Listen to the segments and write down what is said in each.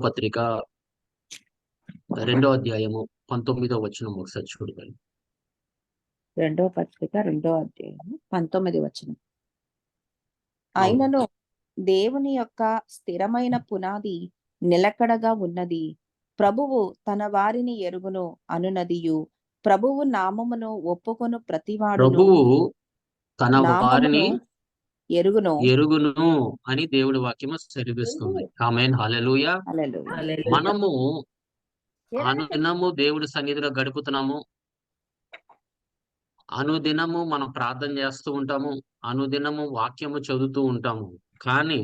పత్రిక 2వ అధ్యాయము 19వ వచనం ఒకసారి చూడగలరు. 2వ పత్రిక 2వ అధ్యాయము 19వ వచనం. అవును. అయినను దేవుని యొక్క స్థిరమైన పునాది నిలకడగా ఉన్నది. ప్రభువు తన వారిని ఎరుగును అనునదియు, ప్రభువు నామమును ఒప్పుకొను ప్రతివాడును ప్రభువు తన వారిని నామమును ఎరుగును. ఎరుగును అని దేవుడి వాక్యము సెలవిస్తుంది. ఆమేన్, హల్లెలూయా. హల్లెలూయా. మనము అనుదినము దేవుడి సన్నిధిలో గడుపుతున్నాము. అనుదినము మనం ప్రార్థన చేస్తూ ఉంటాము. అనుదినము వాక్యము చదువుతూ ఉంటాము. కానీ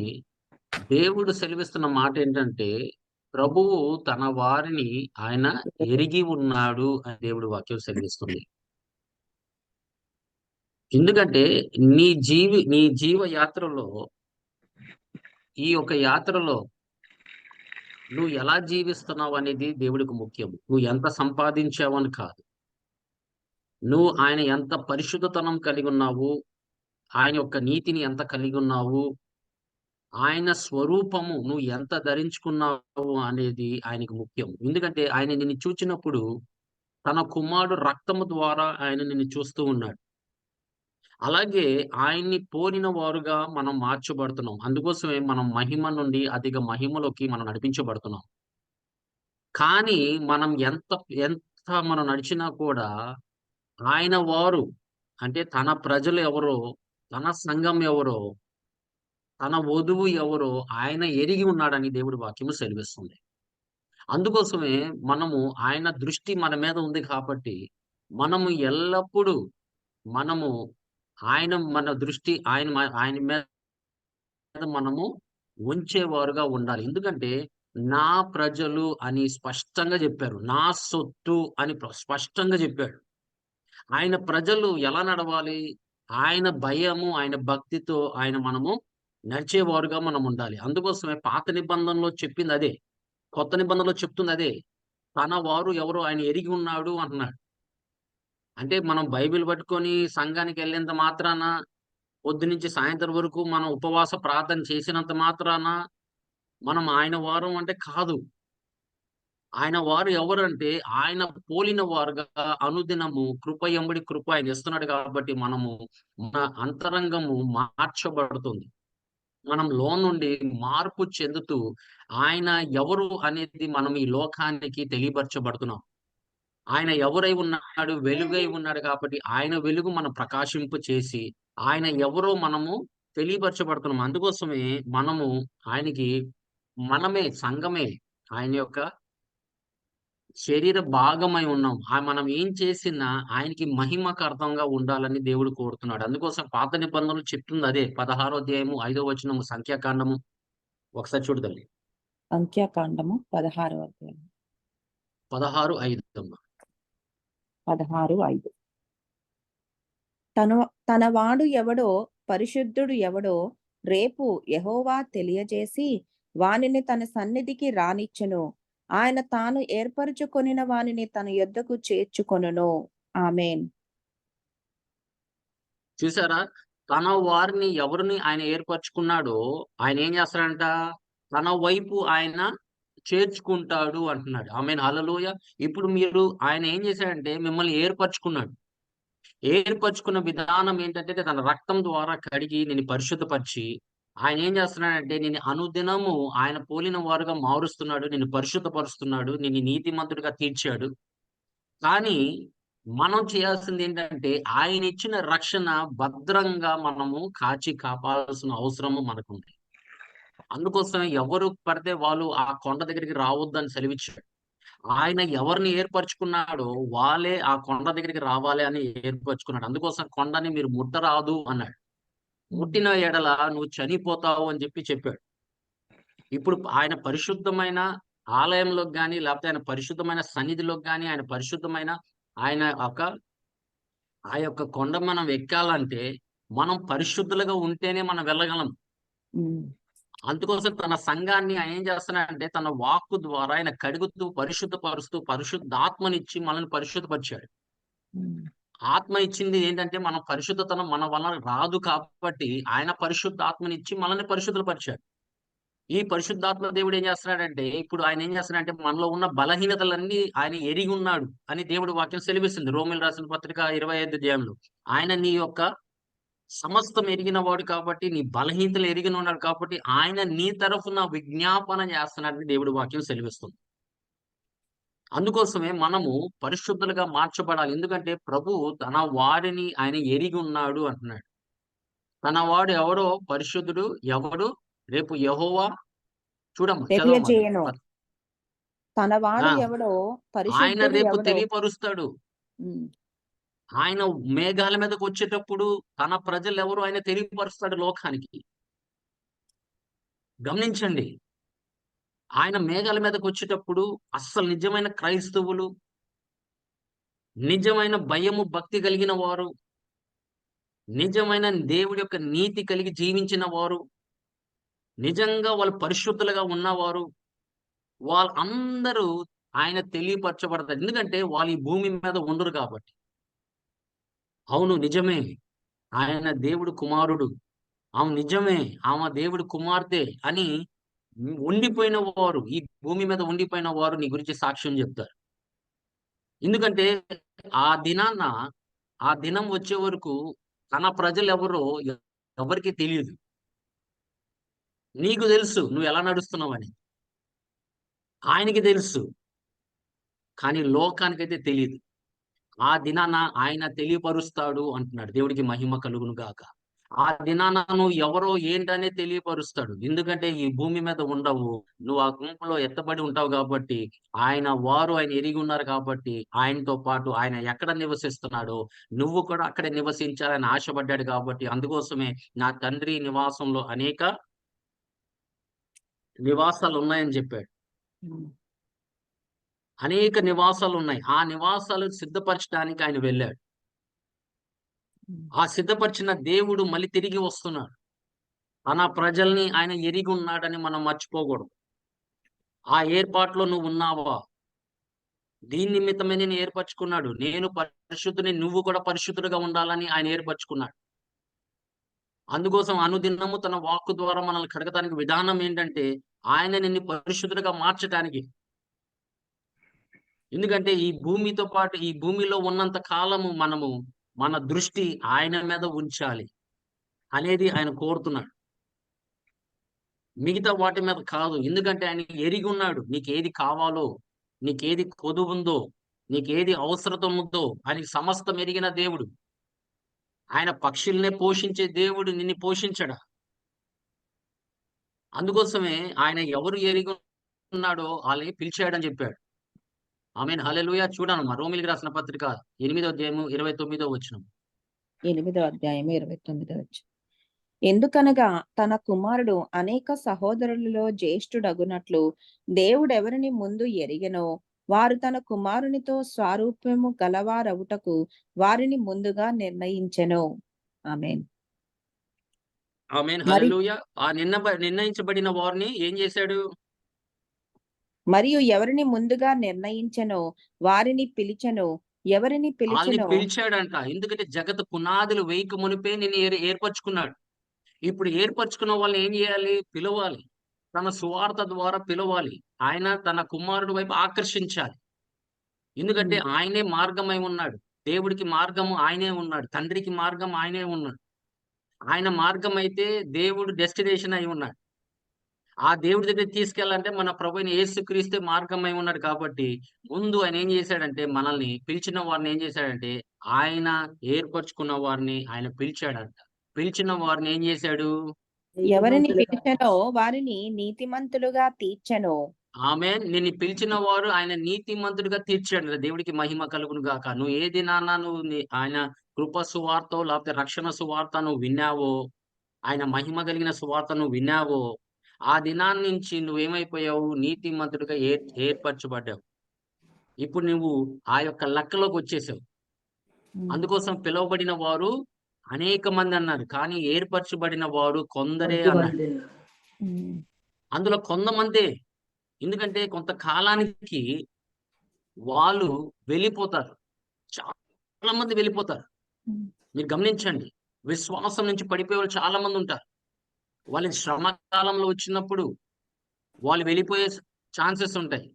దేవుడు సెలవిస్తున్న మాట ఏంటంటే, ప్రభువు తన వారిని ఆయన ఎరిగి ఉన్నాడు అని దేవుడి వాక్యం సెలవిస్తుంది. ఎందుకంటే నీ జీవ యాత్రలో, ఈ యొక్క యాత్రలో నువ్వు ఎలా జీవిస్తున్నావు అనేది దేవుడికి ముఖ్యం. నువ్వు ఎంత సంపాదించావని కాదు. నువ్వు ఆయన ఎంత పరిశుద్ధతనం కలిగి ఉన్నావు, ఆయన యొక్క నీతిని ఎంత కలిగి ఉన్నావు, ఆయన స్వరూపము నువ్వు ఎంత ధరించుకున్నావు అనేది ఆయనకు ముఖ్యం. ఎందుకంటే ఆయన నిన్ను చూచినప్పుడు తన కుమారుడు రక్తము ద్వారా ఆయన నిన్ను చూస్తూ ఉన్నాడు. అలాగే ఆయన్ని పోలిన వారుగా మనం మార్చబడుతున్నాం. అందుకోసమే మనం మహిమ నుండి అధిక మహిమలోకి మనం నడిపించబడుతున్నాం. కానీ మనం ఎంత ఎంత మనం నడిచినా కూడా ఆయన వారు, అంటే తన ప్రజలు ఎవరో, తన సంఘం ఎవరో, తన వధువు ఎవరో ఆయన ఎరిగి ఉన్నాడని దేవుడి వాక్యము సెలవిస్తుంది. అందుకోసమే మనము ఆయన దృష్టి మన మీద ఉంది కాబట్టి మనము ఎల్లప్పుడూ మనము మన దృష్టి ఆయన మీద మనము ఉంచేవారుగా ఉండాలి. ఎందుకంటే నా ప్రజలు అని స్పష్టంగా చెప్పారు. నా సొత్తు అని స్పష్టంగా చెప్పాడు. ఆయన ప్రజలు ఎలా నడవాలి? ఆయన భయము, ఆయన భక్తితో మనము నడిచేవారుగా మనం ఉండాలి. అందుకోసమే పాత నిబంధనలో చెప్పింది అదే. కొత్త నిబంధనలో చెప్తుంది అదే. తన వారు ఎవరో ఆయన ఎరిగి ఉన్నాడు అంటున్నాడు. అంటే మనం బైబిల్ పట్టుకొని సంఘానికి వెళ్ళేంత మాత్రాన, పొద్దునుంచి సాయంత్రం వరకు మనం ఉపవాస ప్రార్థన చేసినంత మాత్రాన మనం ఆయన వారం అంటే కాదు. ఆయన వారు ఎవరంటే ఆయన పోలిన వారుగా అనుదినము కృప ఎంబడి కృప ఆయన ఇస్తున్నాడు కాబట్టి మనము మన అంతరంగము మార్చబడుతుంది. మనం నుండి మార్పు చెందుతూ ఆయన ఎవరు అనేది మనం ఈ లోకానికి తెలియపరచబడుతున్నాం. ఆయన ఎవరై ఉన్నాడు? వెలుగై ఉన్నాడు కాబట్టి ఆయన వెలుగు మనం ప్రకాశింపు చేసి ఆయన ఎవరో మనము తెలియపరచబడుతున్నాం. అందుకోసమే మనము ఆయనకి మనమే సంఘమే ఆయన యొక్క శరీర భాగమై ఉన్నాం. మనం ఏం చేసినా ఆయనకి మహిమకార్థంగా ఉండాలని దేవుడు కోరుతున్నాడు. అందుకోసం పాత నిబంధనలు చెప్తుంది అదే. 16వ అధ్యాయము 5వ వచనము సంఖ్యాకాండము ఒకసారి చూడు తల్లి. సంఖ్యాకాండము 16వ అధ్యాయం 16:5 అమ్మా. 16:5. తన వాడు ఎవడో, పరిశుద్ధుడు ఎవడో రేపు యెహోవా తెలియజేసి వానిని తన సన్నిధికి రానిచ్చెను. ఆయన తాను ఏర్పరచుకొనిన వానిని తన యొద్దకు చేర్చుకొనును. ఆమేన్. చూసారా? తన వారిని ఎవరిని ఆయన ఏర్పరచుకున్నాడో ఆయన ఏం చేస్తాడంట? తన వైపు ఆయన చేర్చుకుంటాడు అంటున్నాడు. ఆమేన్, హల్లెలూయా. ఇప్పుడు ఆయన ఏం చేశాడంటే మిమ్మల్ని ఏర్పరచుకున్నాడు. ఏర్పరచుకున్న విధానం ఏంటంటే తన రక్తం ద్వారా కడిగి నిన్ను పరిశుద్ధపరిచి ఆయన ఏం చేస్తున్నాడంటే నిన్ను అనుదినము ఆయన పోలిన వారుగా మారుస్తున్నాడు, నిన్ను పరిశుద్ధపరుస్తున్నాడు, నిన్ను నీతిమంతుడిగా తీర్చాడు. కానీ మనం చేయాల్సింది ఏంటంటే ఆయన ఇచ్చిన రక్షణ భద్రంగా మనము కాచి కాపాడాల్సిన అవసరము మనకుంది. అందుకోసం ఎవరు పడితే వాళ్ళు ఆ కొండ దగ్గరికి రావద్దని సెలవిచ్చాడు. ఆయన ఎవరిని ఏర్పరచుకున్నాడో వాళ్ళే ఆ కొండ దగ్గరికి రావాలి అని ఏర్పరచుకున్నాడు. అందుకోసం కొండని మీరు ముట్టరాదు అన్నాడు. ముట్టిన ఎడల నువ్వు చనిపోతావు అని చెప్పాడు. ఇప్పుడు ఆయన పరిశుద్ధమైన ఆలయంలోకి గాని, లేకపోతే ఆయన పరిశుద్ధమైన సన్నిధిలోకి గాని, ఆయన పరిశుద్ధమైన ఆయన ఆ యొక్క కొండ మనం ఎక్కాలంటే మనం పరిశుద్ధులుగా ఉంటేనే మనం వెళ్ళగలం. అందుకోసం తన సంఘాన్ని ఆయన ఏం చేస్తున్నాడంటే తన వాక్కు ద్వారా ఆయన కడుగుతూ పరిశుద్ధపరుస్తూ పరిశుద్ధాత్మనిచ్చి మనల్ని పరిశుద్ధపరిచాడు. ఆత్మ ఇచ్చింది ఏంటంటే మనం పరిశుద్ధతనం మన వల్ల రాదు కాబట్టి ఆయన పరిశుద్ధాత్మనిచ్చి మనల్ని పరిశుద్ధపరిచాడు. ఈ పరిశుద్ధాత్మ దేవుడు ఏం చేస్తున్నాడంటే, ఇప్పుడు ఆయన ఏం చేస్తున్నాడంటే, మనలో ఉన్న బలహీనతలన్నీ ఆయన ఎరిగి ఉన్నాడు అని దేవుడు వాక్యం సెలవిస్తుంది. రోమీయులకు రాసిన పత్రిక 25 అధ్యాయంలో. ఆయన నీ యొక్క సమస్తం ఎరిగిన వాడు కాబట్టి, నీ బలహీనతలు ఎరిగిన ఉన్నాడు కాబట్టి, ఆయన నీ తరఫున విజ్ఞాపన చేస్తున్నాడని దేవుడి వాక్యం సెలవిస్తుంది. అందుకోసమే మనము పరిశుద్ధులుగా మార్చబడాలి. ఎందుకంటే ప్రభువు తన వారిని ఆయన ఎరిగి ఉన్నాడు అంటున్నాడు. తన వాడు ఎవడో పరిశుద్ధుడు ఎవడు? రేపు యెహోవా చూడమ్మా చదవమది. తెలియజేయను. తన వాడు ఆ! ఎవడో, ఆయన పరిశుద్ధుడు రేపు ఎవడో. తెలియపరుస్తాడు. హ్మ్. ఆయన మేఘాల మీదకొచ్చేటప్పుడు తన ప్రజలెవరో ఆయన తెలియపరుస్తాడు లోకానికి. గమనించండి. ఆయన మేఘాల మీదకొచ్చేటప్పుడు అస్సలు నిజమైన క్రైస్తవులు, నిజమైన భయము, భక్తి కలిగిన వారు, నిజమైన దేవుడి యొక్క నీతి కలిగి జీవించిన వారు, నిజంగా వాళ్ళు పరిశుద్ధులుగా ఉన్నవారు, వాళ్ళందరూ ఆయన తెలియపరచబడతారు. ఎందుకంటే వాళ్ళు ఈ భూమి మీద ఉండరు కాబట్టి. అవును నిజమే. ఆయన దేవుడు కుమారుడు. అవును నిజమే. ఆమె దేవుడి కుమార్తె అని ఉండిపోయిన వారు, ఈ భూమి మీద ఉండిపోయిన వారు నీ గురించి సాక్ష్యం చెప్తారు. ఎందుకంటే ఆ దినాన, ఆ దినం వచ్చే వరకు తన ప్రజలెవరో ఎవరికీ తెలీదు. నీకు తెలుసు నువ్వెలా నడుస్తున్నావని. ఆయనకి తెలుసు. కానీ లోకానికైతే తెలీదు. ఆ దినాన ఆయన తెలియపరుస్తాడు అంటున్నాడు. దేవుడికి మహిమ కలుగును గాక. ఆ దినాన నువ్వు ఎవరో ఏంటనే తెలియపరుస్తాడు. ఎందుకంటే ఈ భూమి మీద ఉండవు. నువ్వు ఆ గుంపులో ఎత్తబడి ఉంటావు గాబట్టి, ఆయన ఎరిగి ఉన్నారు కాబట్టి, ఆయనతో పాటు ఆయన ఎక్కడ నివసిస్తున్నాడో, నువ్వు కూడా అక్కడే నివసించాలని ఆశపడ్డాడు గాబట్టి, అందుకోసమే నా తండ్రి నివాసంలో అనేక నివాసాలున్నాయని జెప్పాడు. హ్మ్. అనేక నివాసాలున్నాయి. ఆ నివాసాలు సిద్ధపరచడానికి ఆయన వెళ్ళాడు. హ్మ్. ఆ సిద్ధపరిచిన దేవుడు మళ్ళీ తిరిగి వస్తున్నాడు. తన ప్రజల్ని ఆయన ఎరిగున్నాడని మనం మర్చిపోకూడదు. ఆ ఏర్పాటులో నువ్వున్నావా? దీని నిమిత్తమే నిన్ను ఏర్పరచుకున్నాడు. నేను పరిశుద్ధుని, నువ్వు కూడా పరిశుద్ధుడుగా ఉండాలని ఆయన ఏర్పరచుకున్నాడు. అందుకోసం అనుదినము తన వాక్కు ద్వారా మనల్ని కడగటానికి విధానం ఏంటంటే, ఆయన నిన్ను పరిశుద్ధుడుగా మార్చటానికి. ఎందుకంటే ఈ భూమిలో ఉన్నంత కాలము మనము మన దృష్టి ఆయన మీద ఉంచాలి అనేది ఆయన కోరుతున్నాడు. మిగతా వాటి మీద కాదు. ఎందుకంటే ఆయన ఎరిగున్నాడు. నీకేది కావాలో, నీకేది కొదువుందో, నీకేది అవసరత ఉందో ఆయనకి సమస్తం ఎరిగిన దేవుడు. ఆయన పక్షుల్నే పోషించే దేవుడు నిన్ను పోషించడా? అందుకోసమే ఆయన ఎవరు ఎరిగున్నాడో ఆళ్ళని పిలిచాడని చెప్పాడు. ఆమేన్. హల్లెలూయా! చూడమ్మా రోమీయులకు రాసిన పత్రిక 8వ అధ్యాయము 29వ వచనం. 8వ అధ్యాయము 29వ వచనం. ఎందుకనగా తన కుమారుడు అనేక సహోదరులలో జ్యేష్ఠుడగునట్లు దేవుడెవరిని ముందు ఎరిగెనో వారు తన కుమారునితో స్వారూప్యము గలవారవుటకు వారిని ముందుగా నిర్ణయించెను. ఆమేన్. ఆమేన్. మరి హల్లెలూయా! ఆ నిర్ణయించబడిన వారిని ఏం చేశాడు? మరియు ఎవరిని ముందుగా నిర్ణయించెనో వారిని పిలిచెను. ఎవరిని ఆళ్ళని పిలిచెనో పిలిచాడంట. ఎందుకంటే జగత్తు పునాదులు వేయక మునిపే నిన్ను ఏర్పరచుకున్నాడు. ఇప్పుడు ఏర్పరచుకున్న వాళ్ళని ఏం జేయాలి? పిలవాలి. తన సువార్త ద్వారా పిలవాలి. ఆయన తన కుమారుడి వైపు ఆకర్షించాలి. ఎందుకంటే హ్మ్. ఆయనే మార్గమై ఉన్నాడు. దేవుడికి మార్గము ఆయనే ఉన్నాడు. తండ్రికి మార్గం ఆయనే ఉన్నాడు. ఆయన మార్గమైతే దేవుడు డెస్టినేషన్ అయి ఉన్నాడు. ఆ దేవుడి దగ్గరికి తీసుకెళ్ళాలంటే మన ప్రభువైన యేసుక్రీస్తే మార్గమై ఉన్నాడు కాబట్టి, ముందు ఆయన ఏం జేశాడంటే మనల్ని పిలిచిన వారిని ఏం జేశాడంటే, ఆయన ఏర్పరచుకున్న వారిని ఆయన పిలిచాడంట. పిలిచిన వారిని ఏం జేశాడు? ఎవరిని పిలిచెనో వారిని నీతిమంతులుగా తీర్చెను. ఆమేన్. నిన్ను పిలిచిన వారు ఆయన నీతిమంతుడిగా తీర్చాడు. దేవుడికి మహిమ కలుగును గాక. నువ్వు ఏ దినాన నువ్వు ఆయన కృప సువార్తో లేకపోతే రక్షణ సువార్త నువ్వు విన్నావో, ఆయన మహిమ కలిగిన సువార్త నువ్వు విన్నావో, ఆ దినాన్నించి నువ్వేమైపోయావు? నీతిమంతుడిగా ఏర్పరచబడ్డావు. ఇప్పుడు నువ్వు ఆ యొక్క లెక్కలోకొచ్చేసావు. హ్మ్. అందుకోసం పిలువబడిన వారు అనేక మందన్నారు. కానీ ఏర్పరచబడిన వారు కొందరే అన్నాడు. హ్మ్. అందులో కొంతమందే. ఎందుకంటే కొంతకాలానికి వాళ్ళు వెళ్ళిపోతారు. చాలా మంది వెళ్ళిపోతారు. హ్మ్. మీరు గమనించండి. విశ్వాసం నుంచి పడిపోయేవాళ్ళు చాలా మందుంటారు. వాళ్ళకి శ్రమ కాలంలో వచ్చినప్పుడు, వాళ్ళు వెళ్ళిపోయే ఛాన్సెస్ ఉంటాయి.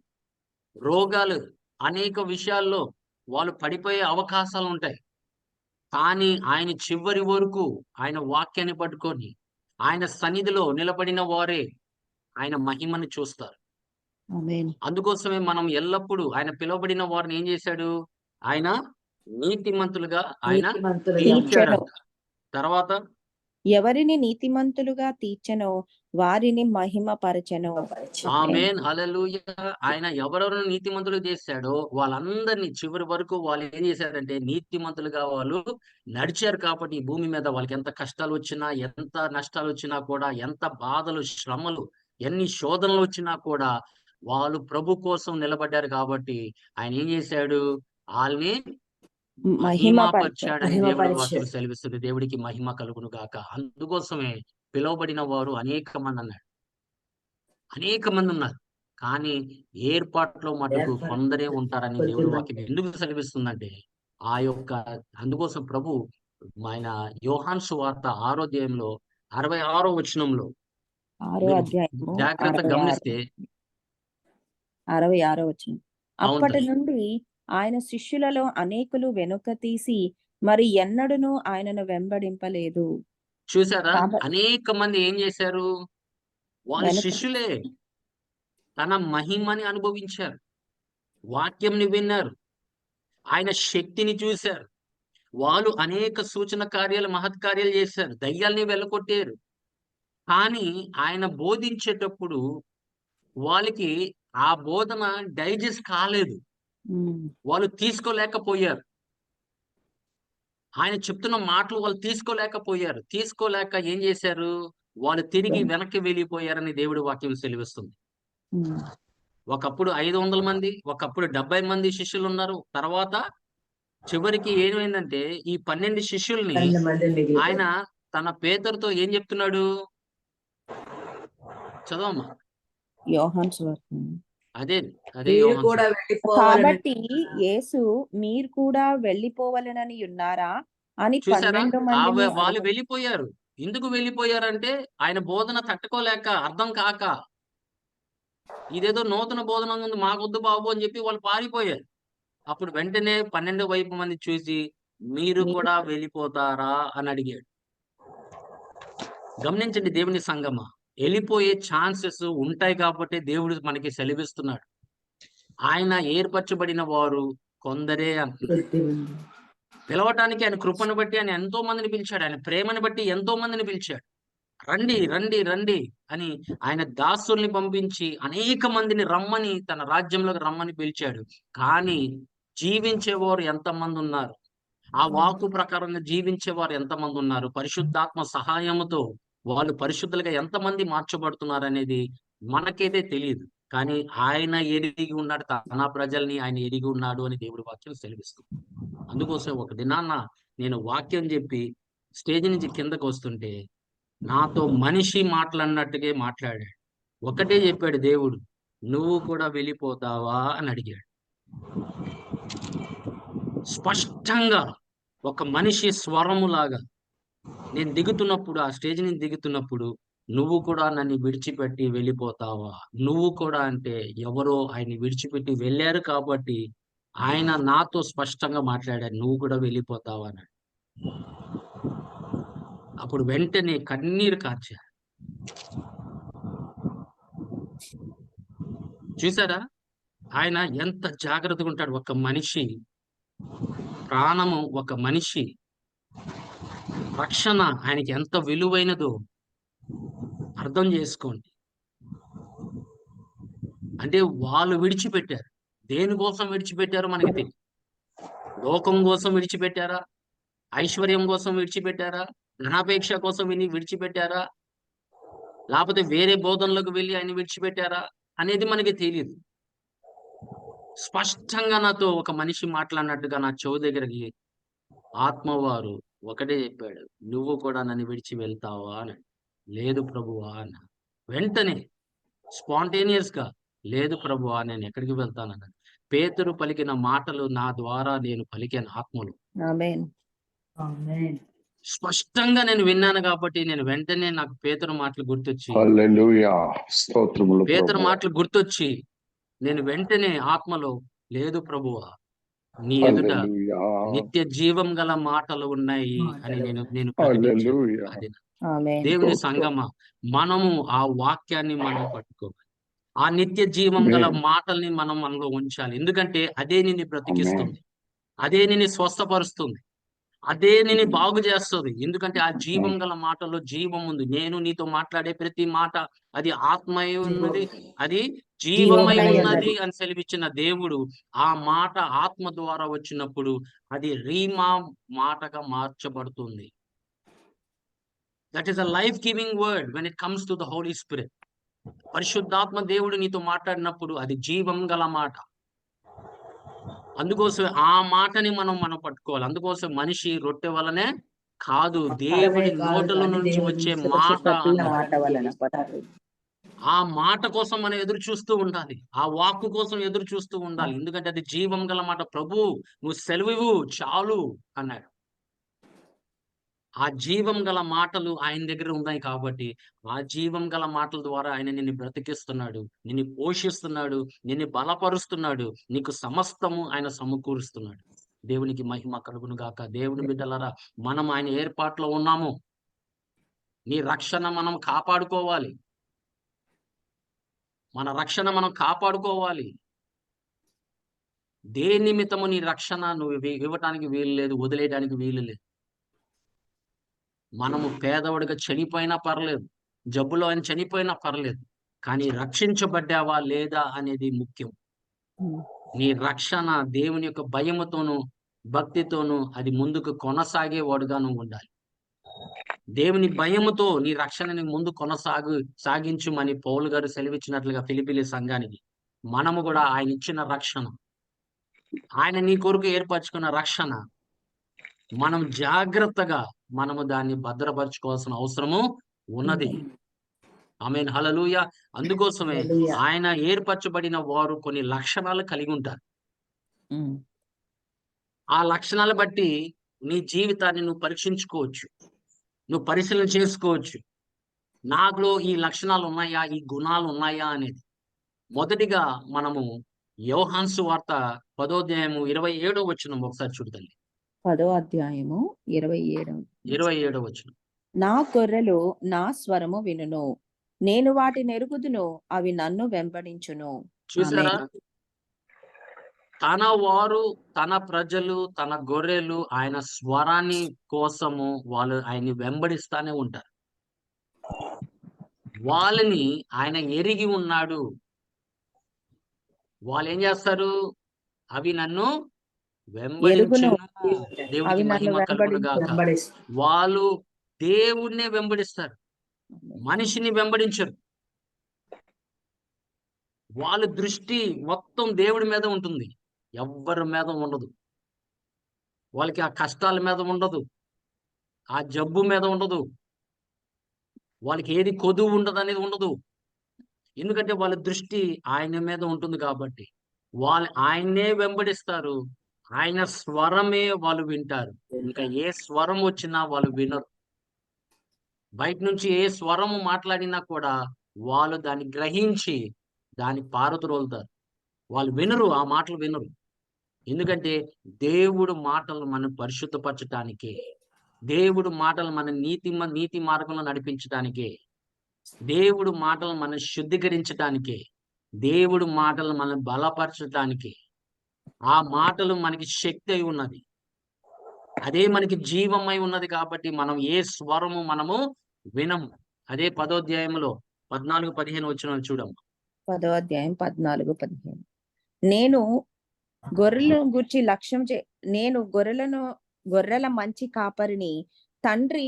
రోగాలు, అనేక విషయాల్లో వాళ్ళు పడిపోయే అవకాశాలు ఉంటాయి. కానీ ఆయన చివరి వరకు ఆయన వాక్యాన్ని పట్టుకొని, ఆయన సన్నిధిలో నిలబడిన వారే ఆయన మహిమను చూస్తారు. ఆమేన్. అందుకోసమే మనం ఎల్లప్పుడూ ఆయన పిలువబడిన వారిని ఏం చేశాడు? ఆయన నీతిమంతులుగా ఆయన నీతిమంతులుగా తీర్చెను. తీర్చాడంట. తర్వాత ఎవరిని నీతిమంతులుగా తీర్చెనో వారిని మహిమపరచెను. ఆమేన్ హల్లెలూయా. ఆయన ఎవరెవరిని నీతిమంతులు చేశాడో వాళ్ళందరినీ చివరి వరకు వాళ్ళు ఏం చేశారంటే నీతిమంతులుగా వాళ్ళు నడిచారు కాబట్టి ఈ భూమి మీద వాళ్ళకి ఎంత కష్టాలు వచ్చినా, ఎంత నష్టాలు వచ్చినా కూడా, ఎంత బాధలు, శ్రమలు, ఎన్ని శోధనలు వచ్చినా కూడా వాళ్ళు ప్రభు కోసం నిలబడ్డారు కాబట్టి ఆయన ఏం చేశాడు? ఆళ్ళని మహిమపరిచాడని దేవుడి వాక్యం మహిమపరిచాడు. సెలవిస్తుంది. దేవుడికి మహిమ కలుగును గాక. అందుకోసమే పిలువబడిన వారు అనేక మంది అన్నాడు. అనేక మంది ఉన్నారు. కానీ ఏర్పాట్లో మటుకు కొందరే ఉంటారని దేవుడి వాక్యం ఎందుకు సెలవిస్తుందంటే అందుకోసం ప్రభు ఆయన యోహాను సువార్త 6వ అధ్యాయంలో 66వ వచనంలో 6వ మీరు అధ్యాయము జాగ్రత్తగా 66 గమనిస్తే 66 వచనం. అవును అప్పటి తల్లి. నుండి ఆయన శిష్యులలో అనేకులు వెనుక తీసి మరి ఎన్నడును ఆయనను వెంబడింపలేదు. చూసారా? కాబట్టి అనేక మంది ఏం చేశారు? వాళ్ళు వెనుక శిష్యులే. తన మహిమని అనుభవించారు. వాక్యంని విన్నారు. ఆయన శక్తిని చూశారు. వాళ్ళు అనేక సూచన కార్యాలు, మహత్కార్యాలు చేశారు. దయ్యాల్ని వెళ్ళగొట్టారు. కానీ ఆయన బోధించేటప్పుడు వాళ్ళకి ఆ బోధన డైజెస్ట్ కాలేదు. ఉమ్, వాళ్ళు తీసుకోలేకపోయారు. ఆయన చెప్తున్న మాటలు వాళ్ళు తీసుకోలేకపోయారు. తీసుకోలేక ఏం చేశారు? వాళ్ళు తిరిగి వెనక్కి వెళ్ళిపోయారని దేవుడి వాక్యం సెలవిస్తుంది. ఉమ్, ఒకప్పుడు 500 మంది, ఒకప్పుడు 70 మంది శిష్యులున్నారు. తర్వాత చివరికి ఏమైందంటే ఈ 12 శిష్యుల్ని 12 మంది ఆయన మిగిలిపోయారు. తన పేతురుతో ఏం చెప్తున్నాడు? చదవమ్మా. యోహాను సువార్త. అదే మీరు యోహాను కూడా సువార్త. వెళ్ళిపోవాలని కాబట్టి యేసు మీరు కూడా వెళ్ళిపోవలెనని ఉన్నారా అని చూసారా? 12 మందిని వాళ్ళు అడగ వెళ్ళిపోయారు. ఎందుకు వెళ్ళిపోయారంటే ఆయన బోధన తట్టుకోలేక, అర్థం కాక, ఇదేదో నూతన బోధన ఉంది మాకొద్దు బాబు అని చెప్పి వాళ్ళు పారిపోయారు. అప్పుడు వెంటనే 12 వైపు మంది చూసి మీరు మీరు కూడా వెళ్ళిపోతారా అని అడిగాడు. గమనించండి దేవుని సంగమా. వెళ్ళిపోయే ఛాన్సెస్ ఉంటాయి కాబట్టి దేవుడు మనకి సెలవిస్తున్నాడు. ఆయన ఏర్పరచబడిన వారు కొందరే అంటున్నాడు. కొద్దిమంది. పిలవటానికి ఆయన కృపను బట్టి ఆయన ఎంతో మందిని పిలిచాడు. ఆయన ప్రేమను బట్టి ఎంతో మందిని పిలిచాడు. రండి, రండి, రండి అని ఆయన దాసుల్ని పంపించి అనేక మందిని రమ్మని తన రాజ్యంలోకి రమ్మని పిలిచాడు. కానీ జీవించేవారు ఎంతమంది ఉన్నారు? ఆ వాక్కు ప్రకారంగా జీవించేవారు ఎంతమంది ఉన్నారు? పరిశుద్ధాత్మ సహాయముతో వాళ్ళు పరిశుద్ధులుగా ఎంతమంది మార్చబడుతున్నారనేది మనకైతే తెలీదు. కానీ ఆయన ఎరిగి ఉన్నాడు. తన ప్రజల్ని ఆయన ఎరిగి ఉన్నాడు అని దేవుడి వాక్యం సెలవిస్తుంది. అందుకోసం ఒక దినాన నేను వాక్యం చెప్పి స్టేజ్ నుంచి కిందకొస్తుంటే నాతో మనిషి మాట్లాడినట్టుగే మాట్లాడాడు. ఒకటే చెప్పాడు దేవుడు. నువ్వు కూడా వెళ్ళిపోతావా అని అడిగాడు. స్పష్టంగా ఒక మనిషి స్వరములాగా నేను దిగుతున్నప్పుడు ఆ స్టేజ్ నుంచి దిగుతున్నప్పుడు నువ్వు కూడా నన్ను విడిచిపెట్టి వెళ్ళిపోతావా? నువ్వు కూడా అంటే ఎవరో ఆయన్ని విడిచిపెట్టి వెళ్ళారు కాబట్టి ఆయన నాతో స్పష్టంగా మాట్లాడాడు. నువ్వు కూడా వెళ్ళిపోతావా అని. అప్పుడు వెంటనే కన్నీరు కార్చా. చూసారా? ఆయన ఎంత జాగ్రత్తగా ఉంటాడు. ఒక మనిషి ప్రాణము, ఒక మనిషి రక్షణ ఆయనకి ఎంత విలువైనదో అర్థం చేసుకోండి. అంటే వాళ్ళు విడిచిపెట్టారు. దేనికోసం విడిచిపెట్టారో మనకి తెలియదు. లోకం కోసం విడిచిపెట్టారా? ఐశ్వర్యం కోసం విడిచిపెట్టారా? ధనాపేక్ష కోసం విడిచిపెట్టారా? లేకపోతే వేరే బోధనలకు వెళ్ళి ఆయన విడిచిపెట్టారా? అనేది మనకి తెలీదు. స్పష్టంగా నాతో ఒక మనిషి మాట్లాడినట్టుగా నా చెవు దగ్గరకి ఆత్మవారు ఒకటే చెప్పాడు. నువ్వు కూడా నన్ను విడిచి వెళ్తావా అని. లేదు ప్రభువా అన్నా. వెంటనే స్పాంటేనియస్‌గా లేదు ప్రభువా నేను ఎక్కడికి వెళ్తానన్నాడు. పేతురు పలికిన మాటలు నా ద్వారా నేను పలికాను ఆత్మలో. ఆమేన్. ఆమేన్. స్పష్టంగా నేను విన్నాను కాబట్టి నేను వెంటనే నాకు పేతురు మాటలు గుర్తొచ్చి హల్లెలూయా. స్తోత్రములు పేతురు ప్రభువా. మాటలు గుర్తొచ్చి నేను వెంటనే ఆత్మలో, లేదు ప్రభువా, నీ ఎదుట హల్లెలూయా. నిత్య జీవం గల మాటలు ఉన్నాయి అని నేను ప్రకటించాను. హల్లెలూయా. అది ఆమేన్. దేవుని స్తోత్రం. సంగమా, మనము ఆ వాక్యాన్ని మనం పట్టుకోవాలి. ఆ నిత్య జీవం గల ఆమేన్. మాటల్ని మనం మనలో ఉంచాలి. ఎందుకంటే అదే నిన్ను ఆమేన్. బ్రతికిస్తుంది, అదే నిన్ను స్వస్థపరుస్తుంది, అదే నిన్ను బాగు చేస్తుంది. ఎందుకంటే ఆ జీవం గల మాటలో జీవం ఉంది. నేను నీతో మాట్లాడే ప్రతి మాట అది ఆత్మై ఉన్నది, అది జీవమై జీవమై ఉన్నది ఉన్నది. అని సెలవిచ్చిన దేవుడు ఆ మాట ఆత్మ ద్వారా వచ్చినప్పుడు అది రీమా మాటగా మార్చబడుతుంది. That is a life giving word when it comes to the Holy Spirit. పరిశుద్ధాత్మ దేవుడు నీతో మాట్లాడినప్పుడు అది జీవం గల మాట. అందుకోసం ఆ మాటని మనం పట్టుకోవాలి. అందుకోసం మనిషి రొట్టె వలనే కాదు, దేవుని నోటుల నుంచి వచ్చే మాట ప్రతి అన్నాడు. మాట వలన పట్టాలి. ఆ మాట కోసం మనం ఎదురు చూస్తూ ఉండాలి. ఆ వాక్కు కోసం ఎదురు చూస్తూ ఉండాలి. ఎందుకంటే అది జీవం గల మాట. ప్రభు నువ్వు సెలవివ్వు చాలు అన్నాడు. ఆ జీవం గల మాటలు ఆయన దగ్గర ఉన్నాయి కాబట్టి ఆ జీవం గల మాటల ద్వారా ఆయన నిన్ను బ్రతికిస్తున్నాడు, నిన్ను పోషిస్తున్నాడు, నిన్ను బలపరుస్తున్నాడు, నీకు సమస్తము ఆయన సమకూరుస్తున్నాడు. దేవునికి మహిమ కలుగును గాక. దేవుని బిడ్డలారా, మనం ఆయన ఏర్పాట్లో ఉన్నాము. నీ రక్షణ మనం కాపాడుకోవాలి. మన రక్షణ మనం కాపాడుకోవాలి. దేని నిమిత్తము నీ రక్షణ నువ్వు ఇవ్వటానికి వీలు లేదు, వదిలేయడానికి వీలు లేదు. మనము పేదవాడిగా చనిపోయినా పర్లేదు, జబ్బులో ఆయన చనిపోయినా పర్లేదు, కానీ రక్షించబడ్డావా లేదా అనేది ముఖ్యం. నీ రక్షణ దేవుని యొక్క భయముతోను భక్తితోను అది ముందుకు కొనసాగేవాడుగా నువ్వు ఉండాలి. దేవుని భయముతో నీ రక్షణని ముందు సాగించుమని పౌలు గారు సెలవిచ్చినట్లుగా ఫిలిప్పీ సంఘానికి మనము కూడా ఆయన ఇచ్చిన రక్షణ, ఆయన నీ కొరకు ఏర్పరచుకున్న రక్షణ మనం జాగ్రత్తగా మనము దాన్ని భద్రపరచుకోవాల్సిన అవసరము ఉన్నది. ఆమేన్, హల్లెలూయా. అందుకోసమే హల్లెలూయా. ఆయన ఏర్పరచబడిన వారు కొన్ని లక్షణాలు కలిగి ఉంటారు. ఆ లక్షణాలు బట్టి నీ జీవితాన్ని నువ్వు పరీక్షించుకోవచ్చు, నువ్వు పరిశీలన చేసుకోవచ్చు. నాలో ఈ లక్షణాలు ఉన్నాయా, ఈ గుణాలు ఉన్నాయా అనేది. మొదటిగా మనము యోహాను సువార్త 10వ అధ్యాయము 27వ వచనం ఒకసారి చూడు తల్లి. 10వ అధ్యాయము 27వ 27వ వచనం. నా గొర్రెలు నా స్వరము వినును, నేను వాటిని ఎరుగుదును, అవి నన్ను వెంబడించును. చూసారా, ఆమేన్. తన వారు, తన ప్రజలు, తన గొర్రెలు ఆయన స్వరాన్ని కోసము వాళ్ళు ఆయన్ని వెంబడిస్తానే ఉంటారు. వాళ్ళని ఆయన ఎరిగి ఉన్నాడు. వాళ్ళు ఏం చేస్తారు? అవి నన్ను ఎరుగును, వెంబడించును. అవి దేవునికి నన్ను మహిమ కలుగును గాక. వాళ్ళు దేవుణ్ణే వెంబడిస్తారు, మనిషిని వెంబడించరు. వాళ్ళ దృష్టి మొత్తం దేవుడి మీద ఉంటుంది, ఎవ్వరి మీద ఉండదు. వాళ్ళకి ఆ కష్టాల మీద ఉండదు, ఆ జబ్బు మీద ఉండదు, వాళ్ళకి ఏది కొదువు ఉండదు అనేది ఉండదు. ఎందుకంటే వాళ్ళ దృష్టి ఆయన మీద ఉంటుంది కాబట్టి వాళ్ళు ఆయన్నే వెంబడిస్తారు. ఆయన స్వరమే వాళ్ళు వింటారు. ఇంకా ఏ స్వరం వచ్చినా వాళ్ళు వినరు. బయట నుంచి ఏ స్వరము మాట్లాడినా కూడా వాళ్ళు దాన్ని గ్రహించి దాన్ని పారద్రోలుతారు. వాళ్ళు వినరు, ఆ మాటలు వినరు. ఎందుకంటే దేవుడు మాటలు మనం పరిశుద్ధపరచటానికే, దేవుడు మాటలు మన నీతి మార్గంలో నడిపించటానికే, దేవుడు మాటలు మనం శుద్ధీకరించటానికే, దేవుడు మాటలు మనం బలపరచటానికే. ఆ మాటలు మనకి శక్తి అయి ఉన్నది, అదే మనకి జీవమై ఉన్నది కాబట్టి మనం ఏ స్వరము మనము వినము. అదే 10వ అధ్యాయంలో 14-15 వచనాలు చూడము. 10వ అధ్యాయం 14-15. నేను గొర్రెలను గూర్చి నేను గొర్రెల మంచి కాపరిని. తండ్రి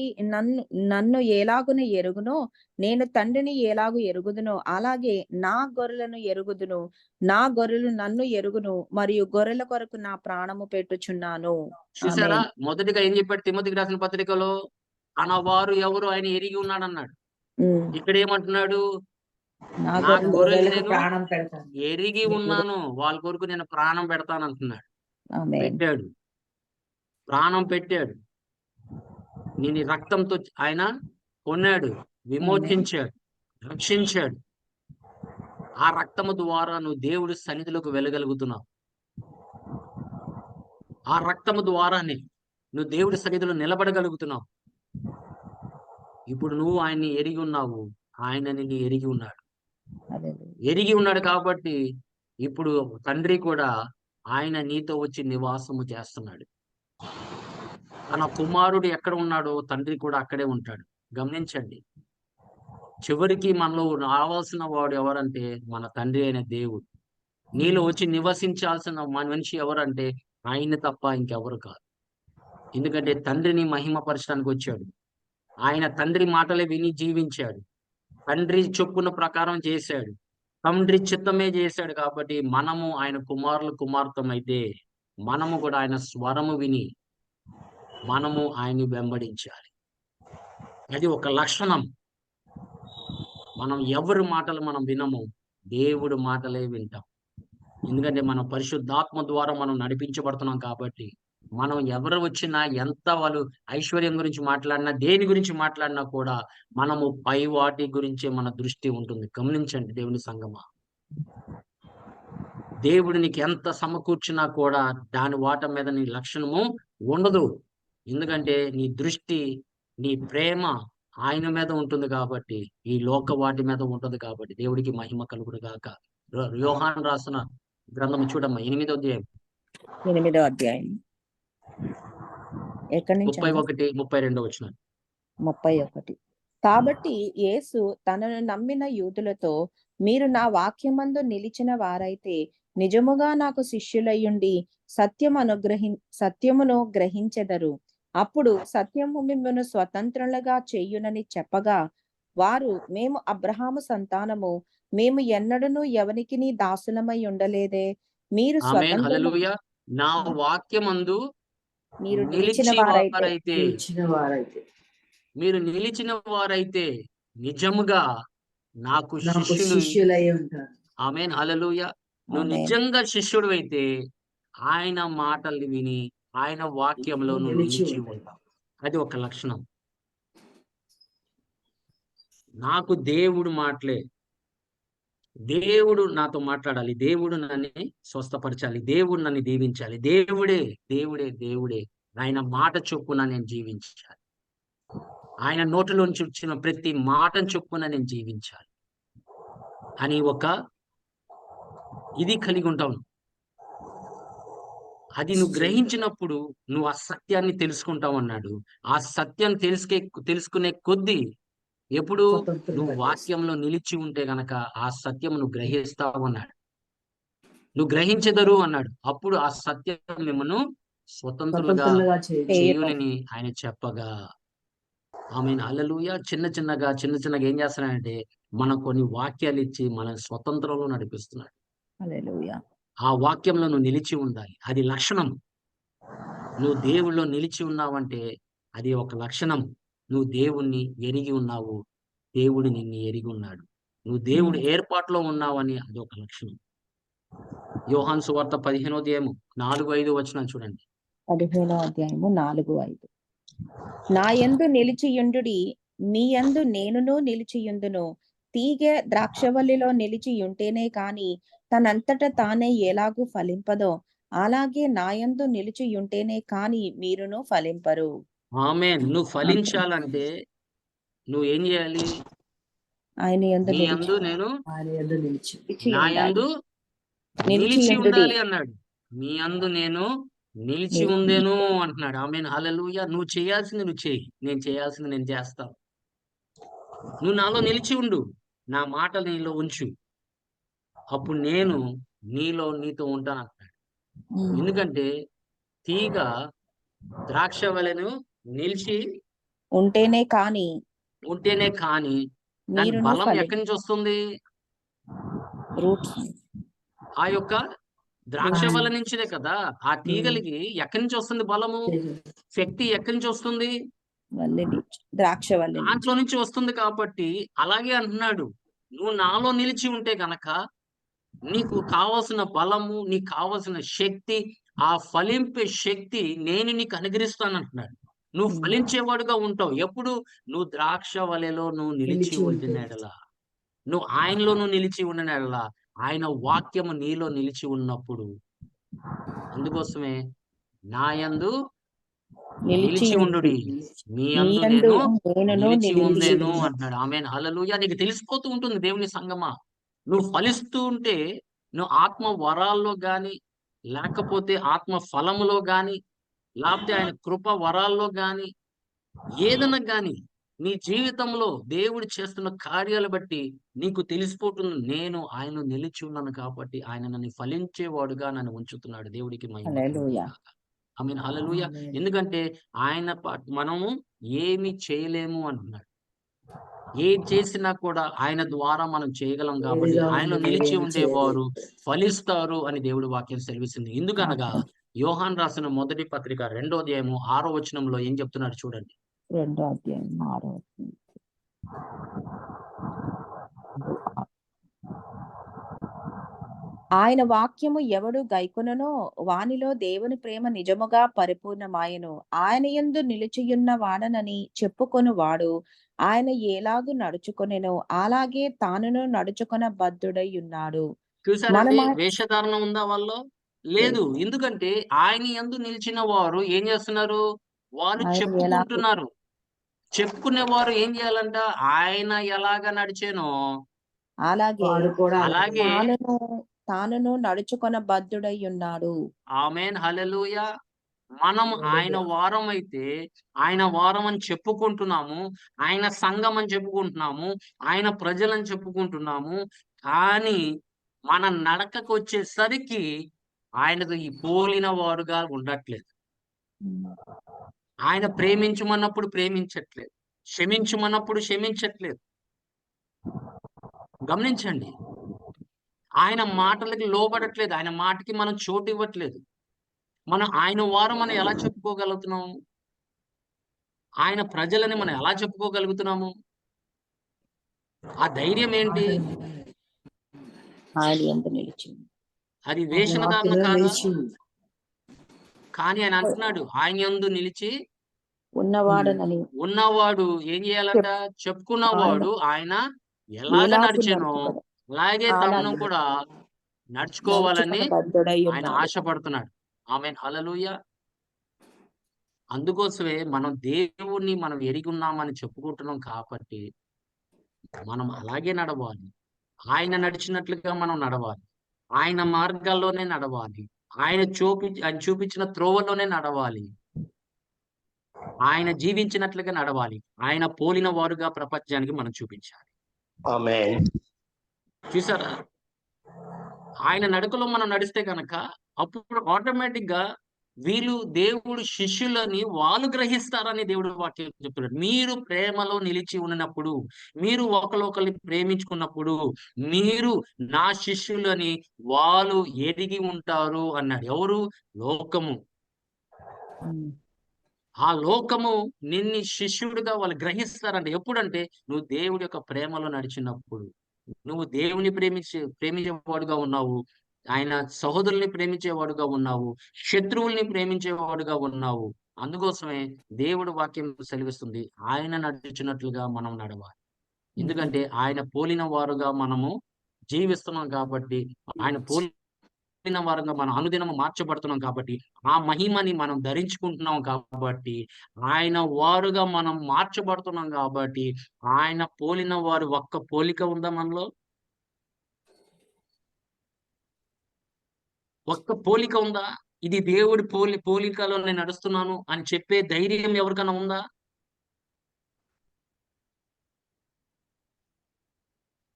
నన్ను ఎలాగున ఎరుగునో, నేను తండ్రిని ఎలాగు ఎరుగుదునో, అలాగే నా గొర్రెలను ఎరుగుదును, నా గొర్రెలు నన్ను ఎరుగును, మరియు గొర్రెల కొరకు నా ప్రాణము పెట్టుచున్నాను. చూసారా, ఆమేన్. మొదటిగా ఏం చెప్పాడు తిమోతికి రాసిన పత్రికలో? తన వారు ఎవరు ఆయన ఎరిగి ఉన్నాడన్నాడు. ఉమ్. ఇక్కడ ఏమంటున్నాడు? నా నా గొర్రెలు గొర్రెలకు నేను ప్రాణం పెడతాను. ఎరిగి ఉన్నాను, వాళ్ళ కొరకు నేను ప్రాణం పెడతాను అంటున్నాడు. ఆమేన్. పెట్టాడు, ప్రాణం పెట్టాడు. నేను రక్తంతో ఆయన కొన్నాడు, విమోచించాడు, రక్షించాడు. ఆ రక్తము ద్వారా నువ్వు దేవుడి సన్నిధిలోకి వెళ్ళగలుగుతున్నావు. ఆ రక్తము ద్వారానే నువ్వు దేవుడి సన్నిధిలో నిలబడగలుగుతున్నావు. ఇప్పుడు నువ్వు ఆయన్ని ఎరిగి ఉన్నావు, ఆయన నిన్ను ఎరిగి ఉన్నాడు. హల్లెలూయా. ఎరిగి ఉన్నాడు కాబట్టి ఇప్పుడు తండ్రి కూడా ఆయన నీతో వచ్చి నివాసము చేస్తున్నాడు. తన కుమారుడు ఎక్కడ ఉన్నాడో తండ్రి కూడా అక్కడే ఉంటాడు. గమనించండి. చివరికి మనలో రావాల్సిన వాడు ఎవరంటే మన తండ్రి అయిన దేవుడు. నీలో వచ్చి నివసించాల్సిన మనిషి ఎవరంటే ఆయన తప్ప ఇంకెవరు కాదు. ఎందుకంటే తండ్రిని మహిమపరచడానికి వచ్చాడు. ఆయన తండ్రి మాటలే విని జీవించాడు. తండ్రి చొప్పున ప్రకారం చేశాడు. తండ్రి చిత్తమే చేశాడు కాబట్టి మనము ఆయన కుమారులు కుమార్తెమైతే మనము కూడా ఆయన స్వరము విని మనము ఆయన్ని వెంబడించాలి. అది ఒక లక్షణం. మనం ఎవరి మాటలు మనం వినము, దేవుడి మాటలే వింటాం. ఎందుకంటే మనం పరిశుద్ధాత్మ ద్వారా మనం నడిపించబడుతున్నాం కాబట్టి మనం ఎవరు వచ్చినా ఎంత వాళ్ళు ఐశ్వర్యం గురించి మాట్లాడినా దేని గురించి మాట్లాడినా కూడా మనము పై వాటి గురించే మన దృష్టి ఉంటుంది. గమనించండి దేవుని సంగమా. దేవుడు నీకు ఎంత సమకూర్చినా కూడా దాని వాట మీద నీ లక్షణము ఉండదు. ఎందుకంటే నీ దృష్టి, నీ ప్రేమ ఆయన మీద ఉంటుంది కాబట్టి, ఈ లోక వాటి మీద ఉంటుంది కాబట్టి దేవుడికి మహిమ కలుగును గాక. యోహాను రాసిన గ్రంథం చూడమ్మా 8వ అధ్యాయం 8వ అధ్యాయం ఎక్కడి నుంచి 31, 32 వచనాలు. 31. కాబట్టి యేసు తనను నమ్మిన యూదులతో, మీరు నా వాక్యమందు నిలిచిన వారైతే నిజముగా నాకు శిష్యులయ్యుండి సత్యమును గ్రహించెదరు. అప్పుడు సత్యము మిమ్మును స్వతంత్రులుగా చేయునని చెప్పగా, వారు మేము అబ్రహాము సంతానము, మేము ఎన్నడూను ఎవనికిని దాసులమై ఉండలేదే, మీరు ఆమేన్, స్వతంత్రులు, హల్లెలూయా. నా వాక్యమందు మీరు నిలిచిన నిలిచి వారైతే వారైతే మీరు నిలిచిన వారైతే నిజముగా నాకు శిష్యులు. శిష్యులై ఉంటారు. ఆమేన్, హల్లెలూయా. నువ్వు ఆమేన్. నిజంగా శిష్యుడు అయితే ఆయన మాటల్ని విని ఆయన వాక్యంలో నువ్వు నిలిచి నిలిచి ఉంటావు. ఉంటావు. అది ఒక లక్షణం. నాకు దేవుడు మాటలే, దేవుడు నాతో మాట్లాడాలి, దేవుడు నన్ను స్వస్థపరచాలి, దేవుడు నన్ను దీవించాలి, దేవుడే దేవుడే దేవుడే ఆయన మాట చొప్పున నేను జీవించాలి. ఆయన నోటిలోంచి వచ్చిన ప్రతి మాటను చొప్పున నేను జీవించాలి అని ఒక ఇది కలిగి ఉంటావు. అది నువ్వు గ్రహించినప్పుడు నువ్వు ఆ సత్యాన్ని తెలుసుకుంటావు అన్నాడు. ఆ సత్యం తెలుసుకునే కొద్దీ ఎప్పుడు నువ్వు వాక్యంలో నిలిచి ఉంటే గనక ఆ సత్యం నువ్వు గ్రహిస్తావు అన్నాడు. నువ్వు గ్రహించెదరు అన్నాడు. అప్పుడు ఆ సత్యం మిమ్మల్ని స్వతంత్రులుగా స్వతంత్రులుగా చేయునని ఆయన చెప్పగా, ఆమేన్, హల్లెలూయా. చిన్న చిన్నగా ఏం చేస్తున్నాడంటే మనం కొన్ని వాక్యాలు ఇచ్చి మన స్వతంత్రంలో నడిపిస్తున్నాడు. హల్లెలూయా. ఆ వాక్యంలో నువ్వు నిలిచి ఉండాలి. అది లక్షణం. నువ్వు దేవుళ్ళో నిలిచి ఉన్నావంటే అది ఒక లక్షణం. నువ్వు దేవుణ్ణి ఎరిగి ఉన్నావు, దేవుడు నిన్ను ఎరిగి ఉన్నాడు. నువ్వు దేవుడి ఏర్పాటులో ఉన్నావని అది ఒక లక్షణం. యోహాను సువార్త 15వ అధ్యాయం 4-5 వచనాలు చూడండి. 15వ అధ్యాయము 4-5. నా యందు నిలిచియుండుడి, మీ యందు నేనును నిలిచియుందును. తీగె ద్రాక్షవల్లిలో నిలిచి ఉంటేనే కాని తనంతట తానే ఎలాగూ ఫలింపదో, అలాగే నా యందు నిలిచి ఉంటేనే కాని మీరును ఫలింపరు. ఆమేన్. నువ్వు ఫలించాలంటే నువ్వు ఏం చేయాలి? ఆయన యందు నీ యందు నేను ఆయన యందు నిలిచి నా యందు నిలిచి ఉండాలి అన్నాడు. నీ యందు నేను నిలిచి ఉందేను అంటున్నాడు. ఆమేన్, హల్లెలూయా. నువ్వు చేయాల్సింది నువ్వు చేయి, నేను చేయాల్సింది నేను చేస్తాను. నువ్వు నాలో నిలిచి ఉండు, నా మాటలు నీలో ఉంచు, అప్పుడు నేను నీతో ఉంటాను అంటున్నాడు. ఎందుకంటే తీగ ద్రాక్ష వలెను నిలిచి ఉంటేనే కాని దాని మీరును బలం ఎక్కడి నుంచి వస్తుంది? రూట్స్ ఆ యొక్క ద్రాక్ష వల్ల నుంచినే కదా. ఆ తీగలికి ఎక్కడి నుంచి వస్తుంది బలము, శక్తి ఎక్కడి నుంచి వస్తుంది? ద్రాక్ష వల్లి దాంట్లో నుంచి వస్తుంది. కాబట్టి అలాగే అంటున్నాడు, నువ్వు నాలో నిలిచి ఉంటే గనక నీకు కావలసిన బలము, నీకు కావలసిన శక్తి, ఆ ఫలింపే శక్తి నేను నీకు అనుగ్రహిస్తాను అంటున్నాడు. నువ్వు ఫలించేవాడుగా ఉంటావు. ఎప్పుడు? నువ్వు ద్రాక్ష వలెలో నువ్వు నిలిచి నిలిచి ఉంటే. ఉండిన ఎడల, నువ్వు ఆయనలో నువ్వు నిలిచి ఉన్న ఎడల, ఆయన వాక్యము నీలో నిలిచి ఉన్నప్పుడు. అందుకోసమే నా యందు నిలిచి నిలిచి ఉండి ఉండుడి, మీ నీ యందు యందు నేను నేనును నిలిచి నిలిచి ఉందేను ఉన్నాను. అంటున్నాడు. ఆమేన్, హల్లెలూయా. నీకు తెలిసిపోతూ ఉంటుంది దేవుని సంగమా. నువ్వు ఫలిస్తూ ఉంటే, నువ్వు ఆత్మ వరాల్లో గాని, లేకపోతే ఆత్మ ఫలములో గాని, లేకపోతే ఆయన కృప వరాల్లో గాని, ఏదైనా గాని నీ జీవితంలో దేవుడు చేస్తున్న కార్యాలు బట్టి నీకు తెలిసిపోతుంది. నేను ఆయనలో నిలిచి ఉన్నాను కాబట్టి ఆయన నన్ను ఫలించేవాడుగా నన్ను ఉంచుతున్నాడు. దేవుడికి మహిమ కలుగును హల్లెలూయా. గాక. ఆమేన్, హల్లెలూయా. ఆమేన్. ఎందుకంటే ఆయన మనము ఏమి చేయలేము అంటున్నాడు. ఏది చేసినా కూడా ఆయన ద్వారా మనం చేయగలం కాబట్టి వేరుగా ఆయనలో ఉండి నిలిచి మీరేమి చేయలేరు. ఉండేవారు ఫలిస్తారు అని దేవుడి వాక్యం సెలవిస్తుంది. ఎందుకనగా ఆమేన్. యోహాను రాసిన మొదటి పత్రిక 2వ అధ్యాయము 6వ వచనంలో ఏం చెప్తున్నాడు చూడండి. 2వ అధ్యాయం 6వ వచనం. ఆయన వాక్యము ఎవడు గైకొనునో వానిలో దేవుని ప్రేమ నిజముగా పరిపూర్ణమాయెను. ఆయన యందు నిలిచియున్న వాడనని చెప్పుకొనువాడు ఆయన ఎలాగు నడుచుకొనెనో అలాగే తానును నడుచుకొన బద్ధుడై ఉన్నాడు. చూసారండి, మనమా వేషధారణ ఉందా వాళ్ళలో? లేదు. ఎందుకంటే ఆయన యందు నిలిచిన వారు ఏం చేస్తున్నారు? వాళ్ళు ఆయన ఎలాగు చెప్పుకుంటున్నారు. చెప్పుకునేవారు ఏం చేయాలంట? ఆయన ఎలాగ నడిచెనో అలాగే వారు కూడా అలాగే. అలాగే. తానును నడుచుకొన బద్ధుడై ఉన్నాడు. ఆమేన్, హల్లెలూయా. మనం ఆయన హల్లెలూయా. వారం అయితే, ఆయన వారం అని చెప్పుకుంటున్నాము. ఆయన సంఘం అని చెప్పుకుంటున్నాము. ఆయన ప్రజలని చెప్పుకుంటున్నాము. కానీ మన నడకకొచ్చేసరికి ఆయనకు ఈ పోలిన వారుగా ఉండట్లేదు. ఆయన ప్రేమించమన్నప్పుడు ప్రేమించట్లేదు. క్షమించమన్నప్పుడు క్షమించట్లేదు. గమనించండి. ఆయన మాటలకి లోబడట్లేదు. ఆయన మాటకి మనం చోటివ్వట్లేదు. మనం ఆయన వారం అని ఎలా చెప్పుకోగలుగుతున్నాం? ఆయన ప్రజలని మనం ఎలా చెప్పుకోగలుగుతున్నాము? ఆ ధైర్యం ఏంటి? ఆయన యందు నిలిచి అది ఆయన వేషధారణ వాక్యంలో కాదా? నిలిచి ఉంది. కానీ ఆయన అంటున్నాడు, ఆయన యందు నిలిచి ఉన్నవాడనని ఉన్నవాడు ఏం చేయాలంట? ఆయన చెప్పుకున్నవాడు ఆయన ఎలాగ ఎలాగు నడిచెనో, నడుచుకొన అలాగే తమను అలాగే కూడా నడుచుకొన నడుచుకోవాలని బద్ధుడై ఆయన ఉన్నాడు. ఆశపడుతున్నాడు. ఆమేన్, హల్లెలూయా. అందుకోసమే మనం దేవుణ్ణి మనం ఎరిగున్నామని చెప్పుకుంటున్నాం కాబట్టి, మనం అలాగే నడవాలి. ఆయన నడిచినట్లుగా మనం నడవాలి. ఆయన మార్గాల్లోనే నడవాలి. ఆయన చూపించిన త్రోవలోనే నడవాలి. ఆయన జీవించినట్లుగా నడవాలి. ఆయన పోలిన వారుగా ప్రపంచానికి మనం చూపించాలి. ఆమేన్. చూసారా? ఆయన నడకలో మనం నడిస్తే గనక అప్పుడు ఆటోమేటిక్‌గా వీళ్ళు దేవుడు శిష్యులని వాళ్ళు గ్రహిస్తారని దేవుడు వాక్యం చెప్తున్నాడు. మీరు ప్రేమలో నిలిచి ఉన్నప్పుడు, మీరు ఒకళ్ళొకళ్ళని ప్రేమించుకున్నప్పుడు, మీరు నా శిష్యులని వాళ్ళు ఎరిగి ఉంటారు అన్నాడు. ఎవరు? లోకము. ఉమ్. ఆ లోకము నిన్ను శిష్యుడిగా వాళ్ళు గ్రహిస్తారంట. ఎప్పుడంటే నువ్వు దేవుడి యొక్క ప్రేమలో నడిచినప్పుడు. నువ్వు దేవుని ప్రేమించేవాడుగా ఉన్నావు. ఆయన సహోదరుల్ని ప్రేమించేవాడుగా ఉన్నావు. శత్రువుల్ని ప్రేమించేవాడుగా ఉన్నావు. అందుకోసమే దేవుడి వాక్యం సెలవిస్తుంది. ఆయన నడిచినట్లుగా మనం నడవాలి. ఎందుకంటే ఆయన పోలిన వారుగా మనము జీవిస్తున్నాం కాబట్టి, ఆయన పోలిన వారుగా మనం అనుదినము మార్చబడుతున్నాం కాబట్టి, ఆ మహిమని మనం ధరించుకుంటున్నాం కాబట్టి, ఆయన వారుగా మనం మార్చబడుతున్నాం కాబట్టి, ఆయన పోలిన వారు ఒక్క పోలిక ఉందా మనలో? ఒక్క పోలిక ఉందా? ఇది దేవుడి పోలికలో నేను నడుస్తున్నాను అని చెప్పే ధైర్యం ఎవరికైనా ఉందా?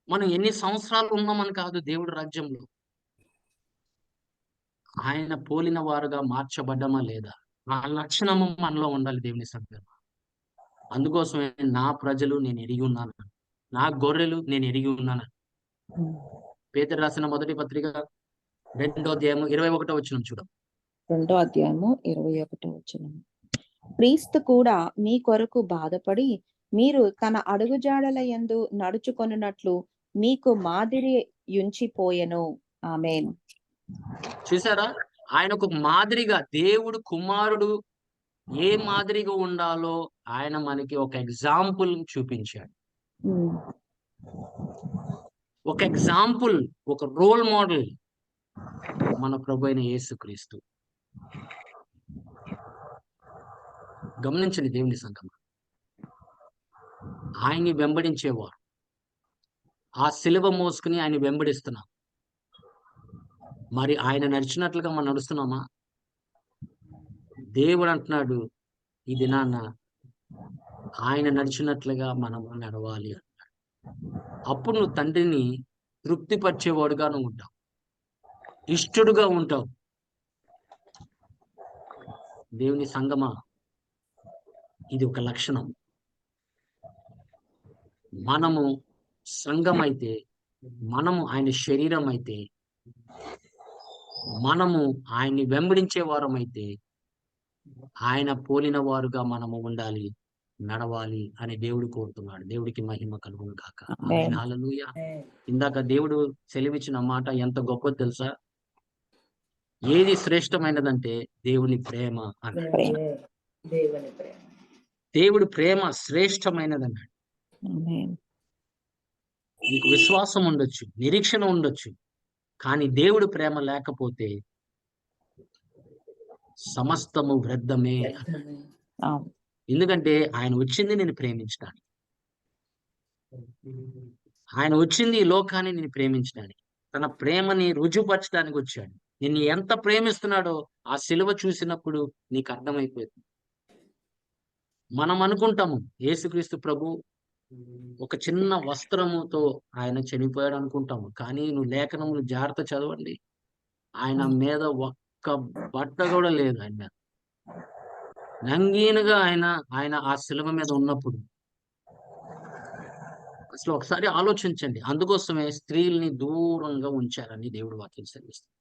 మనం ఎన్ని సంవత్సరాలు ఉన్నామని కాదు దేవుడి రాజ్యంలో. ఆయన పోలిన వారుగా మార్చబడ్డామా లేదా? ఆ లక్షణము మనలో ఉండాలి దేవుని సంగమా. అందుకోసమే నా ప్రజలు నేను ఎరిగి ఉన్నాను. నా గొర్రెలు నేను ఎరిగి ఉన్నాను. పేతురు రాసిన మొదటి పత్రిక 2వ అధ్యాయము 21వ వచనం చూడం. 2వ అధ్యాయము 21వ వచనం. క్రీస్తు కూడా మీ కొరకు బాధపడి మీరు తన అడుగుజాడల యందు నడుచుకొనున్నట్లు మీకు మాదిరి యుంచిపోయెను. ఆమేన్. చూసారా? ఆయన ఒక మాదిరిగా దేవుడు కుమారుడు ఏ మాదిరిగా ఉండాలో ఆయన మనకి ఒక ఎగ్జాంపుల్ చూపించాడు. ఉమ్, ఒక ఎగ్జాంపుల్, ఒక రోల్ మోడల్ మన ప్రభు అయిన యేసుక్రీస్తు. గమనించండి దేవుని సంగమా, ఆయన్ని వెంబడించేవారు ఆ సిలువ మోసుకుని ఆయన వెంబడిస్తున్నాం. మరి ఆయన నడిచినట్లుగా మనం నడుస్తున్నామా? దేవుడు అంటున్నాడు ఈ దినాన ఆయన నడిచినట్లుగా మనం నడవాలి అన్నాడు. అప్పుడు నువ్వు తండ్రిని తృప్తిపరిచేవాడుగా నువ్వు ఉంటావు, ఇష్టడుగా ఉంటావు. దేవుని సంగమా, ఇది ఒక లక్షణం. మనము సంఘమైతే, మనము ఆయన శరీరం అయితే, మనము ఆయన్ని వెంబడించే వారమైతే, ఆయన పోలిన వారుగా మనము ఉండాలి, నడవాలి అని దేవుడు కోరుతున్నాడు. దేవుడికి మహిమ కలుగును గాక. ఆమేన్. హల్లెలూయా. ఇందాక దేవుడు సెలవిచ్చిన మాట ఎంత గొప్పది తెలుసా? ఏది శ్రేష్టమైనదంటే దేవుని ప్రేమ అన్నాడు. ప్రేమ. దేవుని ప్రేమ. దేవుడి ప్రేమ శ్రేష్టమైనదన్నాడు. ఆమేన్. నీకు విశ్వాసం ఉండొచ్చు, నిరీక్షణ ఉండొచ్చు, కానీ దేవుడి ప్రేమ లేకపోతే సమస్తము వ్యర్థమే అన్నాడు. వ్యర్థమే. అవును. ఎందుకంటే ఆయన వచ్చింది నేను ప్రేమించడానికి. ఆయన వచ్చింది ఈ లోకాన్ని నేను ప్రేమించడానికి, తన ప్రేమని రుజువుపరచడానికి వచ్చాడు. నిన్ను ఎంత ప్రేమిస్తున్నాడో ఆ సిలువ చూసినప్పుడు నీకు అర్థమైపోతుంది. మనం అనుకుంటాము యేసుక్రీస్తు ప్రభు ఒక చిన్న వస్త్రముతో ఆయన చనిపోయాడు అనుకుంటాము. కానీ నువ్వు లేఖనములు జాగ్రత్త చదవండి. ఆయన మీద ఒక్క బట్ట కూడా లేదు ఆయన మీద. నంగీనుగా ఆయన ఆ శిలువ మీద ఉన్నప్పుడు అసలు ఒకసారి ఆలోచించండి. అందుకోసమే స్త్రీల్ని దూరంగా ఉంచారని దేవుడు వాక్యం సెలవిస్తుంది.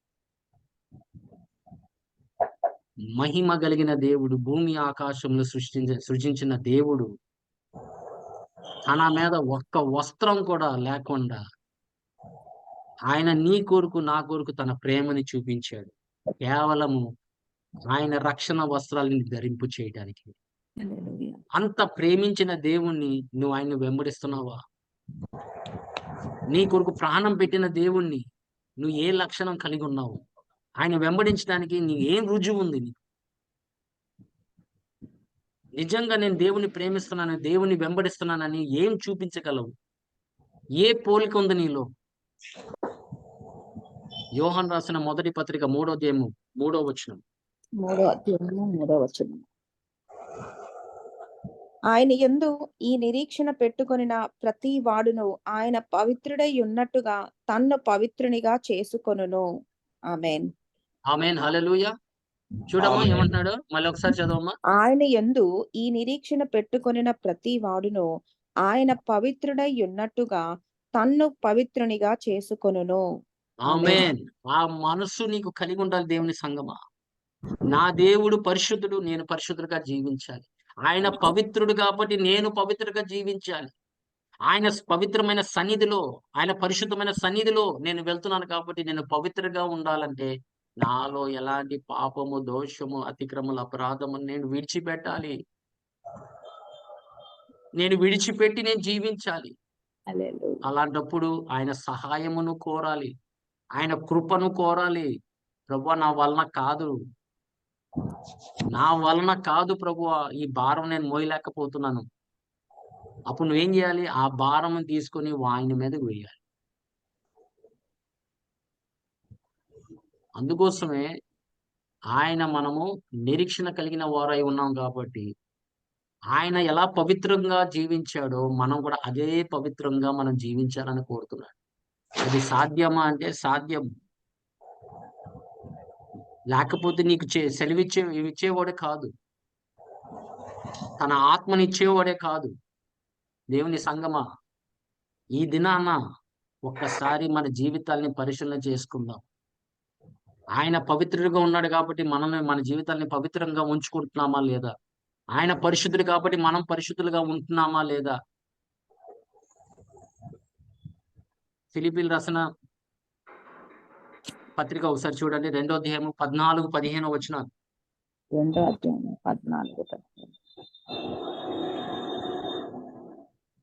మహిమ కలిగిన దేవుడు, భూమి ఆకాశంలో సృజించిన దేవుడు తన మీద ఒక్క వస్త్రం కూడా లేకుండా ఆయన నీ కొరకు నా కొరకు తన ప్రేమని చూపించాడు. కేవలము ఆయన రక్షణ వస్త్రాలని ధరింపు చేయడానికి. హల్లెలూయా. అంత ప్రేమించిన దేవుణ్ణి నువ్వు ఆయన్ని వెంబడిస్తున్నావా? నీ కొరకు ప్రాణం పెట్టిన దేవుణ్ణి నువ్వు ఏ లక్షణం కలిగి ఉన్నావు? ఆయన వెంబడించడానికి నీ ఏం రుజువు ఉంది నీకు? నిజంగా నేను దేవుని ప్రేమిస్తున్నాను, దేవుని వెంబడిస్తున్నానని ఏం చూపించగలవు? ఏ పోలిక ఉంది నీలో? యోహాను రాసిన మొదటి పత్రిక 3వ అధ్యాయము 3వ వచనం. 3వ అధ్యాయము 3వ వచనం. ఆయన యందు ఈ నిరీక్షణ పెట్టుకొనిన ప్రతి వాడును ఆయన పవిత్రుడై ఉన్నట్టుగా తన్ను పవిత్రునిగా చేసుకొనును. ఆమేన్. ఆమేన్. హల్లెలూయా. చూడమ్మా ఆమేన్. ఏమంటున్నాడు? మళ్ళీ ఒకసారి చదవమ్మా. ఆయన యందు ఈ నిరీక్షణ పెట్టుకొనిన ప్రతి వాడును ఆయన పవిత్రుడై ఉన్నట్టుగా తన్ను పవిత్రునిగా చేసుకొనును. ఆమేన్. ఆ మనస్సు నీకు కలిగి ఉండాలి దేవుని సంగమా. నా దేవుడు పరిశుద్ధుడు, నేను పరిశుద్ధుడుగా జీవించాలి. ఆయన పవిత్రుడు కాబట్టి నేను పవిత్రుడిగా జీవించాలి. ఆయన పవిత్రమైన సన్నిధిలో, ఆయన పరిశుద్ధమైన సన్నిధిలో నేను వెళ్తున్నాను కాబట్టి నేను పవిత్రగా ఉండాలంటే నాలో ఎలాంటి పాపము, దోషము, అతిక్రమలు, అపరాధము నేను విడిచిపెట్టాలి. నేను విడిచిపెట్టి నేను జీవించాలి. హల్లెలూయా. అలాంటప్పుడు ఆయన సహాయమును కోరాలి, ఆయన కృపను కోరాలి. ప్రభువా నా వలన కాదు, నా వలన కాదు ప్రభువా, ఈ భారం నేను మోయలేకపోతున్నాను. అప్పుడు నువ్వేం చేయాలి? ఆ భారం తీసుకొని ఆయన మీదకి వేయాలి. అందుకోసమే మనము నిరీక్షణ కలిగిన వారై ఉన్నాం కాబట్టి ఆయన ఎలా పవిత్రంగా జీవించాడో మనం కూడా అదే పవిత్రంగా మనం జీవించాలని కోరుతున్నాడు. అది సాధ్యమా అంటే సాధ్యం. లేకపోతే నీకు ఇచ్చేవాడే కాదు, తన ఆత్మనిచ్చేవాడే కాదు. దేవుని సంగమా, ఈ దినాన ఒక్కసారి మన జీవితాల్ని పరిశీలన చేసుకుందాం. ఆయన పవిత్రుడిగా ఉన్నాడు కాబట్టి మన జీవితాల్ని పవిత్రంగా ఉంచుకుంటున్నామా లేదా? ఆయన పరిశుద్ధుడు కాబట్టి మనం పరిశుద్ధులుగా ఉంటున్నామా లేదా? ఫిలిప్పీయులకు రాసిన పత్రిక ఒకసారి చూడండి, 2వ అధ్యాయము 14, 15 వచనాలు. రెండో అధ్యాయం 14.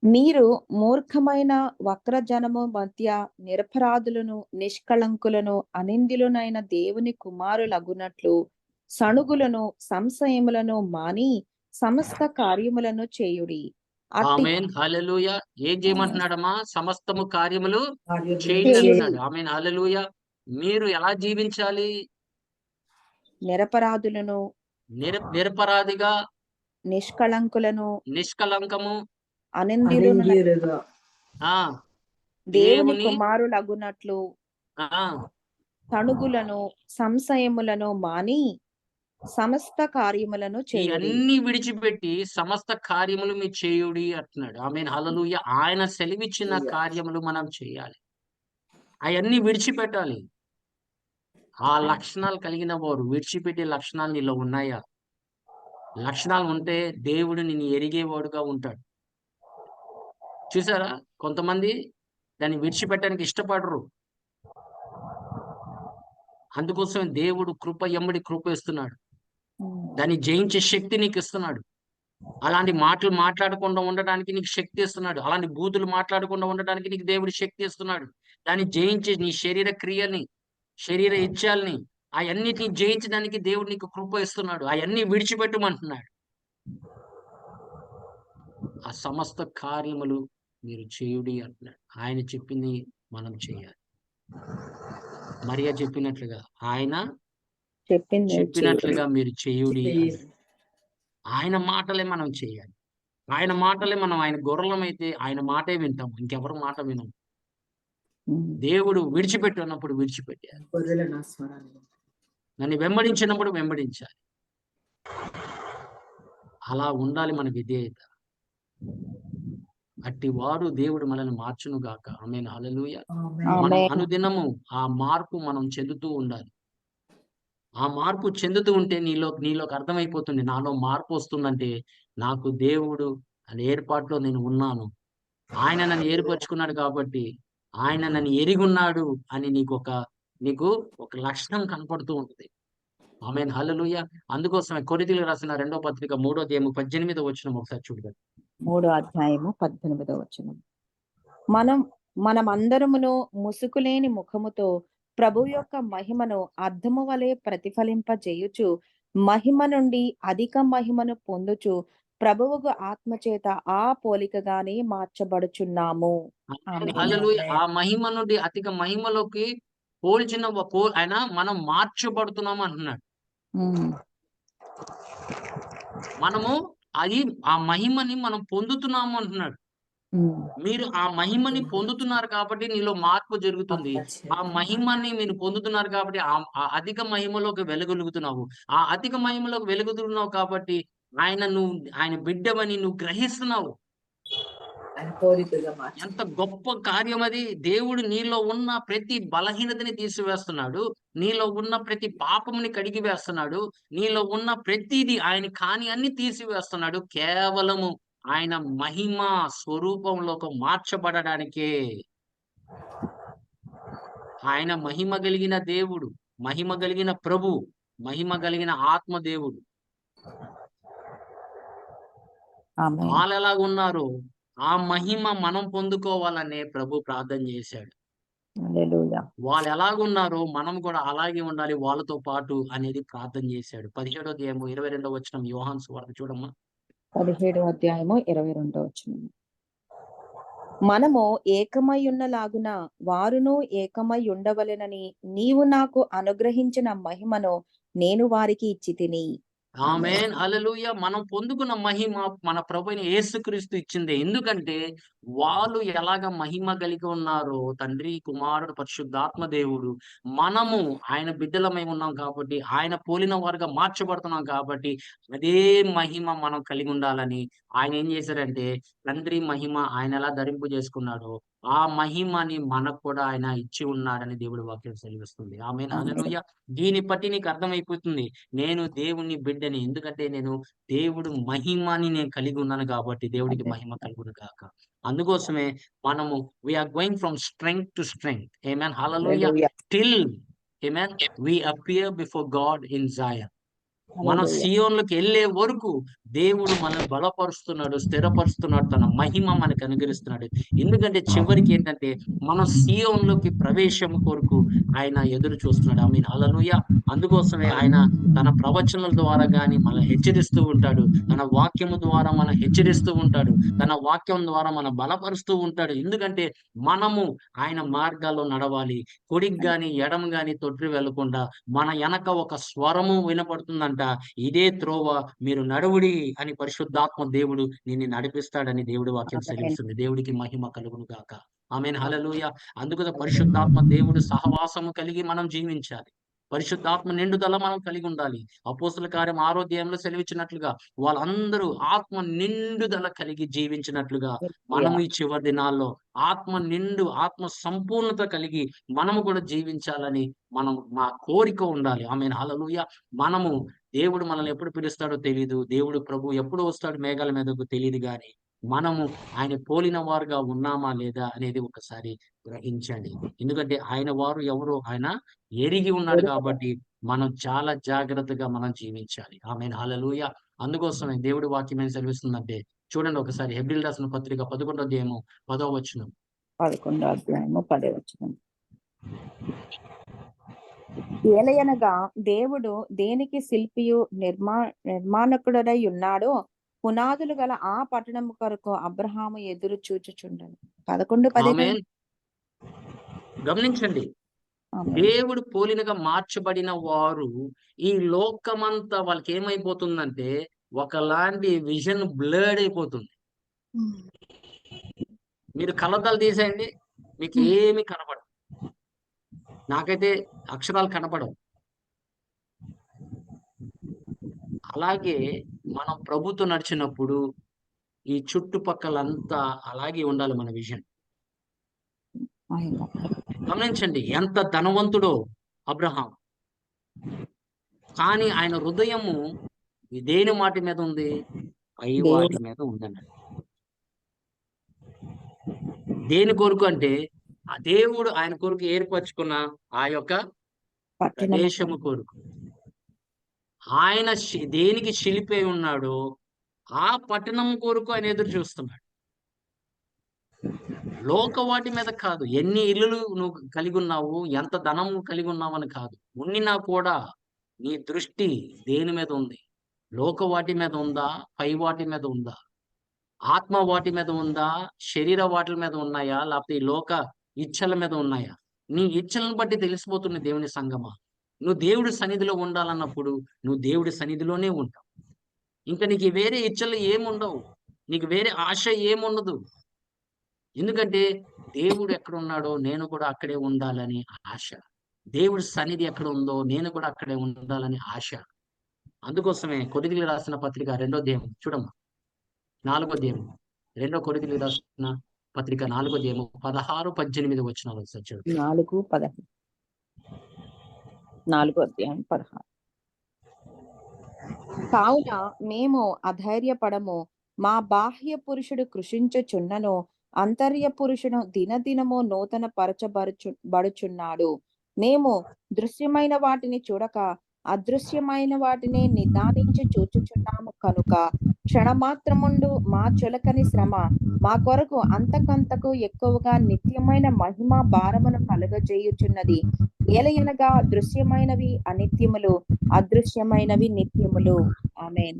మీరు మూర్ఖమైన వక్రజనము మధ్య నిరపరాధులను, నిష్కళంకులను, అనింద్యులనైన దేవుని కుమారులగునట్లు సణుగులను, సంశయములను మాని సమస్త కార్యములను చేయుడి. అట్టి ఆమేన్ హల్లెలూయా. ఏం చేయమంటున్నాడమ్మా? సమస్తము కార్యములు కార్యములను చేయండి చేయుడి. అంటున్నాడు. ఆమేన్ హల్లెలూయా. మీరు ఎలా జీవించాలి? నిరపరాధులను, నిరపరాధిగా, నిష్కళంకులను, నిష్కలంకము, అనింద్యులను అనింద్యులుగా ఆ దేవుని దేవుని కుమారులగునట్లు ఆ సణుగులను, సంశయములను మాని సమస్త కార్యములను ఈ చేయుడి. అన్ని విడిచిపెట్టి సమస్త కార్యములు మీ చేయుడి అంటున్నాడు. ఆమేన్ హల్లెలూయా. ఆయన సెలవిచ్చిన కార్యములు మనం చేయాలి. అవన్నీ విడిచిపెట్టాలి. ఆ లక్షణాలు కలిగిన వారు విడిచిపెట్టే లక్షణాలు నీలో ఉన్నాయా? లక్షణాలు ఉంటే దేవుడు నిన్ను ఎరిగేవాడుగా ఉంటాడు. చూసారా? కొంతమంది దాన్ని విడిచిపెట్టడానికి ఇష్టపడరు. అందుకోసమే దేవుడు కృప ఎమ్మడి కృప ఇస్తున్నాడు. దాన్ని జయించే శక్తి నీకు ఇస్తున్నాడు. అలాంటి మాటలు మాట్లాడకుండా ఉండడానికి నీకు శక్తి ఇస్తున్నాడు. అలాంటి బూతులు మాట్లాడకుండా ఉండడానికి నీకు దేవుడు శక్తి ఇస్తున్నాడు. దాన్ని జయించే నీ శరీర క్రియల్ని, శరీర ఇచ్ఛల్ని అయన్నిటిని జయించడానికి దేవుడు నీకు కృప ఇస్తున్నాడు. అయన్నీ విడిచిపెట్టమంటున్నాడు. ఆ సమస్త కార్యములు మీరు చేయుడి అంటున్నాడు. ఆయన చెప్పింది మనం చేయాలి. మరియా చెప్పినట్లుగా ఆయన చెప్పినట్లుగా మీరు చేయుడి అన్నాడు. ఆయన మాటలే మనం చేయాలి. ఆయన మాటలే మనం ఆయన గొర్రెలమైతే ఆయన మాటే వింటాం. ఇంకెవరి మాట వినం. దేవుడు విడిచిపెట్టు అన్నప్పుడు విడిచిపెట్టాలి. గొర్రెల నా స్వరాన్ని నన్ను వెంబడించినప్పుడు వెంబడించాలి. అలా ఉండాలి మన విధేయత. అట్టి వారు దేవుడు మనల్ని మార్చును గాక. ఆమేన్ హల్లెలూయా. ఆమేన్. మనం ఆమేన్. అనుదినము ఆ మార్పు మనం చెందుతూ ఉండాలి. ఆ మార్పు చెందుతూ ఉంటే నీలోకి అర్థమైపోతుంది. నాలో మార్పు వస్తుందంటే నాకు దేవుడు అనే ఏర్పాటులో నేను ఉన్నాను. ఆయన నన్ను ఏర్పరచుకున్నాడు కాబట్టి, ఆయన నన్ను ఎరిగున్నాడు అని నీకు ఒక లక్షణం కనపడుతూ ఉంటది. ఆమేన్ హల్లెలూయా. అందుకోసమే కొరింథీయులకు రాసిన 2వ పత్రిక 3వ అధ్యాయం 18వ వచనం ఒకసారి చూడండి. 3వ అధ్యాయము 18వ వచనం. మనమందరమును ముసుకులేని ముఖముతో ప్రభు యొక్క మహిమను అద్దము వలె ప్రతిఫలింపజేయుచు మహిమ నుండి అధిక మహిమను పొందుచు ప్రభువుకు ఆత్మచేత ఆ పోలికగానే మార్చబడుచున్నాము. ఆమేన్ ఆమేన్. హల్లెలూయా. ఆ మహిమ నుండి అధిక మహిమలోకి ఆయన మనం మార్చబడుతున్నాం అంటున్నాడు. ఉమ్. మనము ఆ మహిమని మనం పొందుతున్నాము అంటున్నాడు. ఉమ్. మీరు ఆ మహిమని పొందుతున్నారు కాబట్టి నీలో మార్పు జరుగుతుంది. ఆ మహిమని మీరు పొందుతున్నారు కాబట్టి ఆ అధిక మహిమలోకి వెలగలుగుతున్నావు. ఆ అధిక మహిమలోకి వెలుగుతున్నావు కాబట్టి ఆయన బిడ్డవని నువ్వు గ్రహిస్తున్నావు. ఆయన పోలికగా మార్చు. ఎంత గొప్ప కార్యం అది. దేవుడు నీలో ఉన్న ప్రతి బలహీనతని తీసివేస్తున్నాడు. నీలో ఉన్న ప్రతి పాపముని కడిగి వేస్తున్నాడు. నీలో ఉన్న ప్రతిదీ ఆయన కాని అన్ని తీసివేస్తున్నాడు. కేవలము ఆయన మహిమ స్వరూపంలోకి మార్చబడడానికే. ఆయన మహిమ కలిగిన దేవుడు, మహిమ కలిగిన ప్రభు, మహిమ కలిగిన ఆత్మ దేవుడు. ఆమేన్. వాళ్ళెలాగున్నారో ఆ మహిమ మనం పొందుకోవాలనే ప్రభు ప్రార్థన చేశాడు. హల్లెలూయా. వాళ్ళు ఎలాగున్నారో మనం కూడా అలాగే ఉండాలి వాళ్ళతో పాటు అనేది ప్రార్థన చేశాడు. 17వ అధ్యాయము 22వ వచనం యోహాను సువార్త చూడమ్మా. 17వ అధ్యాయము 22వ వచనం. మనము ఏకమై ఉన్నలాగున వారును ఏకమై ఉండవలెనని నీవు నాకు అనుగ్రహించిన మహిమను నేను వారికి ఇచ్చితిని. ఆమేన్ హల్లెలూయా. మనం పొందుకున్న మహిమ మన ప్రభువైన యేసుక్రీస్తు ఇచ్చిందే. ఎందుకంటే వాళ్ళు ఎలాగ మహిమ కలిగి ఉన్నారో తండ్రి, కుమారుడు, పరిశుద్ధాత్మ దేవుడు, మనము ఆయన బిడ్డలమై ఉన్నాం కాబట్టి, ఆయన పోలిన వారుగా మార్చబడుతున్నాం కాబట్టి, అదే మహిమ మనం కలిగి ఉండాలని ఆయన ఏం చేశారంటే తండ్రి మహిమ ఆయన ఎలా ధరింపు చేసుకున్నాడో ఆ మహిమని మనకు కూడా ఆయన ఇచ్చి ఉన్నాడని దేవుడి వాక్యం సెలవిస్తుంది. ఆమేన్ హల్లెలూయా. దీన్ని బట్టి నీకు అర్థమైపోతుంది నేను దేవుని బిడ్డని. ఎందుకంటే నేను దేవుడు మహిమని నేను కలిగి ఉన్నాను కాబట్టి దేవుడికి మహిమ కలుగును గాక. అందుకోసమే మనము we are going from strength to strength. ఆమేన్ హల్లెలూయా. హల్లెలూయా. Till amen we appear before God in Zion. మనం హల్లెలూయా. సియోన్లోకి వెళ్ళే వరకు దేవుడు మనల్ని బలపరుస్తున్నాడు, స్థిరపరుస్తున్నాడు, తన మహిమ మనకు అనుగ్రహిస్తున్నాడు. ఎందుకంటే చివరికి ఏంటంటే మనం సియోన్లోకి ప్రవేశం కొరకు ఆయన ఎదురు చూస్తున్నాడు. ఆమేన్ హల్లెలూయా. అందుకోసమే ఆయన తన ప్రవచనాల ద్వారా గాని మనల్ని హెచ్చరిస్తూ ఉంటాడు. తన వాక్యము ద్వారా మనం హెచ్చరిస్తూ ఉంటాడు. తన వాక్యం ద్వారా మనం బలపరుస్తూ ఉంటాడు. ఎందుకంటే మనము ఆయన మార్గాల్లో నడవాలి. కుడికి గాని ఎడమ గాని తొట్టి వెళ్ళకుండా మన వెనక ఒక స్వరము వినపడుతుందంట. ఇదే త్రోవ మీరు నడువుడి అని పరిశుద్ధాత్మ దేవుడు నిన్ను నడిపిస్తాడని దేవుడి వాక్యం ఆమేన్. సెలవిస్తుంది. దేవుడికి మహిమ కలుగును గాక. ఆమేన్ హల్లెలూయా. అందుకు పరిశుద్ధాత్మ దేవుడు సహవాసము కలిగి మనం జీవించాలి. పరిశుద్ధాత్మ నిండుదల మనం కలిగి ఉండాలి. అపోస్తల కార్యం 6వ అధ్యాయంలో సెలవిచ్చినట్లుగా వాళ్ళందరూ ఆత్మ నిండుదల కలిగి జీవించినట్లుగా హల్లెలూయా. మనము ఈ చివరి దినాల్లో ఆత్మ సంపూర్ణత కలిగి మనము కూడా జీవించాలని మా కోరిక ఉండాలి. ఆమేన్ హల్లెలూయా. మనము దేవుడు మనల్ని ఎప్పుడు పిలుస్తాడో తెలీదు. దేవుడు ప్రభు ఎప్పుడు వస్తాడు మేఘాల మీదకు తెలీదు గాని, మనము ఆయన పోలిన వారుగా ఉన్నామా లేదా అనేది ఒకసారి గ్రహించండి. ఎందుకంటే ఆయన వారు ఎవరో ఆయన ఎరిగి ఉన్నాడు ఎరుగను. కాబట్టి, మనం చాలా జాగ్రత్తగా మనం జీవించాలి. ఆమేన్ హల్లెలూయా. అందుకోసమే దేవుడి వాక్యం ఏం సెలవిస్తుందంటే, చూడండి ఒకసారి హెబ్రీయులు రాసిన పత్రిక 11వ అధ్యాయము 10వ వచనం. 11వ అధ్యాయము 10వ వచనం. ఏలయనగా దేవుడు దేనికి శిల్పియు నిర్మాణకుడై ఉన్నాడో పునాదులు గల ఆ పట్టణము కొరకు అబ్రహాము ఎదురు చూచుచుండెను. 11, 10 కదా? ఆమేన్. గమనించండి. ఆమేన్. దేవుడు పోలినగా మార్చబడిన వారు ఈ లోకమంతా వాళ్ళకేమైపోతుందంటే, ఒకలాంటి విజన్ బ్లర్డ్ అయిపోతుంది. మీరు కళ్ళద్దాలు తీసేయండి. మీకు ఏమి కనపడదు. నాకైతే అక్షరాలు కనపడవు. అలాగే మనం ప్రభుతో నడిచినప్పుడు ఈ చుట్టుపక్కలంతా అలాగే ఉండాలి మన విజన్. ఆయన గమనించండి ఎంత ధనవంతుడో అబ్రహాం. కానీ ఆయన హృదయము దేని వాటి మీద ఉంది? పై వాటి దేవుడు మీద ఉందన్నాడు. దేని కొరకు అంటే, ఆ దేవుడు ఆయన కొరకు ఏర్పరచుకున్న ఆ యొక్క పట్టణము ప్రదేశము కొరకు. ఆయన దేనికి శిల్పై ఉన్నాడో ఆ పట్టణం కొరకు ఆయన ఎదురు చూస్తున్నాడు. లోక వాటి మీద కాదు. ఎన్ని ఇల్లులు నువ్వు కలిగి ఉన్నావు, ఎంత ధనం కలిగి ఉన్నావని కాదు. ఉండినా కూడా నీ దృష్టి దేని మీద ఉంది? లోక వాటి మీద ఉందా? పై వాటి మీద ఉందా? ఆత్మ వాటి మీద ఉందా? శరీర వాటిల మీద ఉన్నాయా? లేకపోతే ఈ లోక ఇచ్చల మీద ఉన్నాయా? నీ ఇచ్చలను బట్టి తెలిసిపోతుంది దేవుని సంగమా. నువ్వు దేవుడి సన్నిధిలో ఉండాలన్నప్పుడు నువ్వు దేవుడి సన్నిధిలోనే ఉంటావు. ఇంకా నీకు వేరే ఇచ్చలు ఏముండవు. నీకు వేరే ఆశ ఏముండదు. ఎందుకంటే దేవుడు ఎక్కడున్నాడో నేను కూడా అక్కడే ఉండాలని ఆశ. దేవుడి సన్నిధి ఎక్కడ ఉందో నేను కూడా అక్కడే ఉండాలని ఆశ. అందుకోసమే కొరింథీయులకు రాసిన పత్రిక 2వ అధ్యాయం చూడమ్మా. 4వ అధ్యాయం. 2 కొరింథీయులకు రాసిన పత్రిక 4వ అధ్యాయం 16, 18 వచనాలు ఒకసారి చూడండి. 4, 16. 4వ అధ్యాయం 16. కావున మేము అధైర్యపడము. మా బాహ్య పురుషుడు కృషించుచున్నను, అంతర్య పురుషుడు దినదినము నూతన బడుచున్నాడు. మేము దృశ్యమైన వాటిని చూడక అదృశ్యమైన వాటిని నిదానించి చూచుచున్నాము కనుక క్షణమాత్రముండు మా చులకని శ్రమ మా కొరకు అంతకంతకు ఎక్కువగా నిత్యమైన మహిమ భారమును కలుగజేయుచున్నది. ఏలయనగా దృశ్యమైనవి అనిత్యములు, అదృశ్యమైనవి నిత్యములు. ఆమేన్.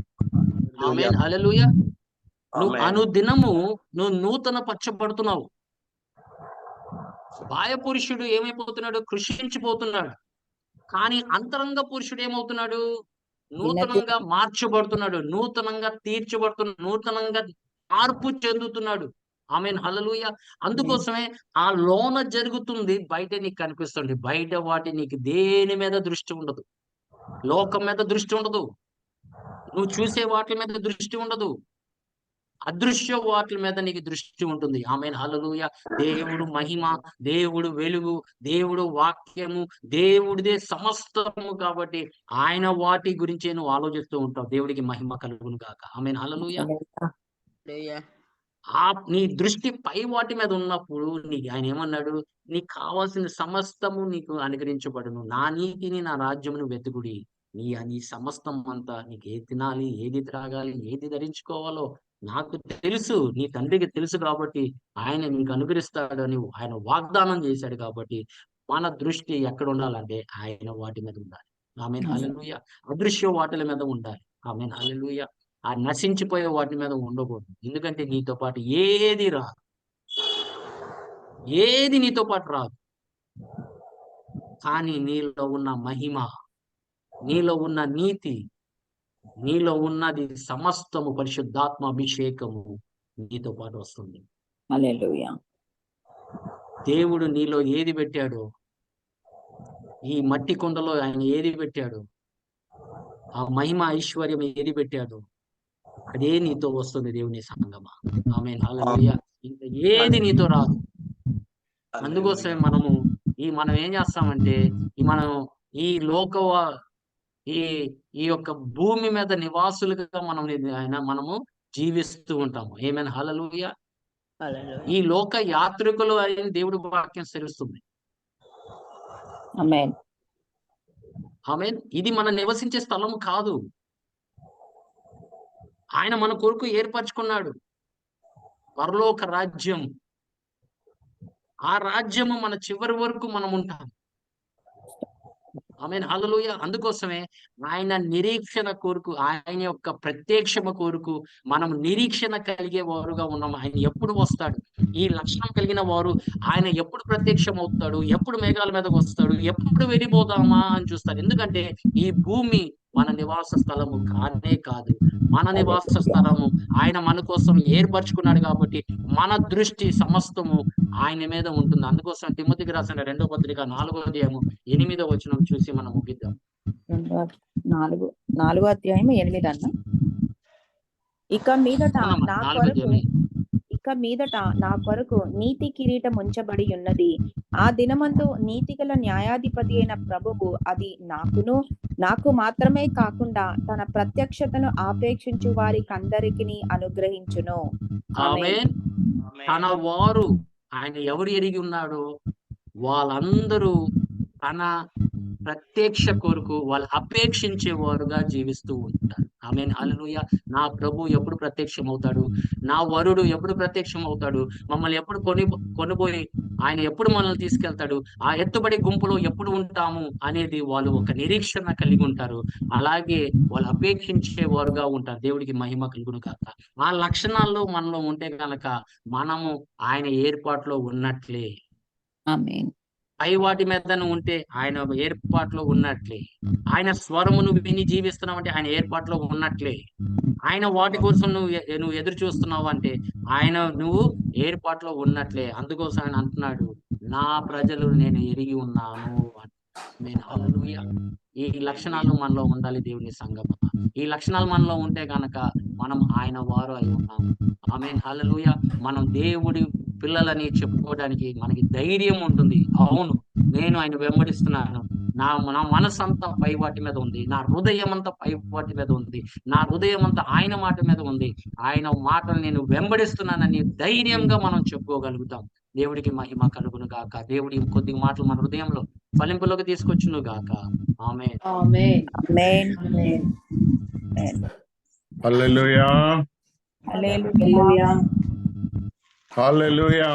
ఆమేన్ హల్లెలూయా. నువ్వు ఆమేన్. అనుదినము నువ్వు నూతన పరచబడుతున్నావు. బాహ్య పురుషుడు ఏమైపోతున్నాడు? కృషించిపోతున్నాడు. కానీ అంతరంగ పురుషుడు ఏమవుతున్నాడు? నూతనంగా మార్చబడుతున్నాడు. నూతనంగా తీర్చబడుతున్నాడు. నూతనంగా మార్పు చెందుతున్నాడు. ఆమేన్ హల్లెలూయా. అందుకోసమే ఆ లోన జరుగుతుంది బయట నీకు కనిపిస్తుంది. బయట వాటి నీకు దేని మీద దృష్టి ఉండదు. లోకం మీద దృష్టి ఉండదు. నువ్వు చూసే వాటి మీద దృష్టి ఉండదు. అదృశ్య వాటి మీద నీకు దృష్టి ఉంటుంది. ఆమేన్ హల్లెలూయా. దేవుడు మహిమ, దేవుడు వెలుగు, దేవుడు వాక్యము, దేవుడిదే సమస్తము కాబట్టి ఆయన వాటి గురించే నువ్వు ఆలోచిస్తూ ఉంటావు. దేవుడికి మహిమ కలుగును గాక. ఆమేన్ హల్లెలూయా. నీ దృష్టి పై వాటి మీద ఉన్నప్పుడు ఆయన ఏమన్నాడు? నీకు కావాల్సిన సమస్తము నీకు అనుగ్రహించబడును. నా నీతిని నా రాజ్యమును వెతుకుడి. నీ సమస్తం అంతా నీకు ఏది తినాలి, ఏది త్రాగాలి, ఏది ధరించుకోవాలో నాకు తెలుసు, నీ తండ్రికి తెలుసు కాబట్టి ఆయన నీకు అనుగ్రహిస్తాడని ఆయన వాగ్దానం చేశాడు. కాబట్టి మన దృష్టి ఎక్కడ ఉండాలంటే ఆయన వాటి మీద ఉండాలి. ఆమేన్, హల్లెలూయా. అదృశ్య వాటిల మీద ఉండాలి. ఆమేన్, హల్లెలూయా. ఆ నశించిపోయే వాటి మీద ఉండకూడదు. ఎందుకంటే నీతో పాటు ఏది రాదు, ఏది నీతో పాటు రాదు. కానీ నీలో ఉన్న మహిమ, నీలో ఉన్న నీతి, నీలో ఉన్నది సమస్తము పరిశుద్ధాత్మ అభిషేకము నీతో పాటు వస్తుంది. హల్లెలూయా. దేవుడు నీలో ఏది పెట్టాడో, ఈ మట్టి కుండలో ఆయన ఏది పెట్టాడో, ఆ మహిమ ఐశ్వర్యం ఏది పెట్టాడో అదే నీతో వస్తుంది. దేవుని సంగమా, ఆమేన్, హల్లెలూయా. ఇంకా ఏది నీతో రాదు. అందుకోసమే మనం ఏం చేస్తామంటే మనం ఈ ఈ ఈ యొక్క భూమి మీద నివాసులుగా మనము జీవిస్తూ ఉంటాము. ఆమేన్, హల్లెలూయా. ఈ లోక యాత్రికులు అని దేవుడి వాక్యం తెలుస్తుంది. ఆమేన్. ఆమేన్. ఇది మనం నివసించే స్థలం కాదు. ఆయన మన కొరకు ఏర్పరచుకున్నాడు పరలోక రాజ్యం. ఆ రాజ్యము మన చివరి వరకు మనం ఉంటాం. ఆమేన్, హల్లెలూయా. అందుకోసమే ఆయన నిరీక్షణ కోరుకు, ఆయన యొక్క ప్రత్యక్షమ కోరుకు మనం నిరీక్షణ కలిగే వారుగా ఉన్నాం. ఆయన ఎప్పుడు వస్తాడు, ఈ లక్షణం కలిగిన వారు ఆయన ఎప్పుడు ప్రత్యక్షం అవుతాడు, ఎప్పుడు మేఘాల మీదకి వస్తాడు, ఎప్పుడు వెళ్ళిపోదామా అని చూస్తారు. ఎందుకంటే ఈ భూమి మన నివాస స్థలము కానే కాదు. మన నివాస స్థలము ఆయన మన కోసం ఏర్పరచుకున్నాడు. కాబట్టి మన దృష్టి సమస్తము ఆయన మీద ఉంటుంది. అందుకోసం తిమోతికి రాసిన 2వ పత్రిక 4వ అధ్యాయము 8వ వచనం చూసి మనం ముగిద్దాం. 4వ అధ్యాయం 8 అన్న. ఇక మీదట నా కొరకు నీతి కిరీటం ఉంచబడి ఉన్నది. ఆ దినమందు నీతిగల న్యాయాధిపతి అయిన ప్రభువు అది నాకు మాత్రమే కాకుండా తన ప్రత్యక్షతను ఆపేక్షించు వారికందరికీ అనుగ్రహించును. ఆమేన్. తన వారు ఆయన ఎవరు ఎరిగి ఉన్నాడో వాళ్ళందరూ తన ప్రత్యక్ష కొరకు వాళ్ళు అపేక్షించే వారుగా జీవిస్తూ ఉంటారు. ఆమేన్, హల్లెలూయా. నా ప్రభు ఎప్పుడు ప్రత్యక్షం అవుతాడు, నా వరుడు ఎప్పుడు ప్రత్యక్షం అవుతాడు, మమ్మల్ని ఎప్పుడు కొనిపోయి ఆయన ఎప్పుడు మనల్ని తీసుకెళ్తాడు, ఆ ఎత్తుబడి గుంపులో ఎప్పుడు ఉంటాము అనేది వాళ్ళు ఒక నిరీక్షణ కలిగి ఉంటారు. అలాగే వాళ్ళు అపేక్షించే వారుగా ఉంటారు. దేవుడికి మహిమ కలుగును కాక. ఆ లక్షణాల్లో మనలో ఉంటే కనుక మనము ఆయన ఏర్పాటులో ఉన్నట్లే. ఆమేన్. పై వాటి మీద ఉంటే ఆయన ఏర్పాటులో ఉన్నట్లే. ఆయన స్వరమును విని జీవిస్తున్నావు అంటే ఆయన ఏర్పాటులో ఉన్నట్లే. ఆయన వాటి కోసం నువ్వు ఎదురు చూస్తున్నావు అంటే నువ్వు ఏర్పాటులో ఉన్నట్లే. అందుకోసం ఆయన అంటున్నాడు, నా ప్రజలు నేను ఎరిగి ఉన్నాను. హల్లెలూయా. ఈ లక్షణాలు మనలో ఉండాలి. దేవుని సంగమ, ఈ లక్షణాలు మనలో ఉంటే గనక మనం ఆయన వారు అయి ఉన్నాము. ఆమేన్, హల్లెలూయా. మనం దేవుడి పిల్లలని చెప్పుకోవడానికి మనకి ధైర్యం ఉంటుంది. అవును, నేను ఆయన వెంబడిస్తున్నాను. నా మనసు అంతా పై వాటి మీద ఉంది, నా హృదయం అంతా పై వాటి మీద ఉంది, నా హృదయం అంతా ఆయన మాట మీద ఉంది. ఆయన మాటలు నేను వెంబడిస్తున్నానని ధైర్యంగా మనం చెప్పుకోగలుగుతాం. దేవుడికి మహిమ కలుగును గాక. దేవుడి కొద్ది మాటలు మన హృదయంలో ఫలింపులోకి తీసుకొచ్చును గాక. ఆమేన్, ఆమేన్. ఆమేన్. ఆమేన్. హల్లెలూయా. హల్లెలూయా. హల్లెలూయా.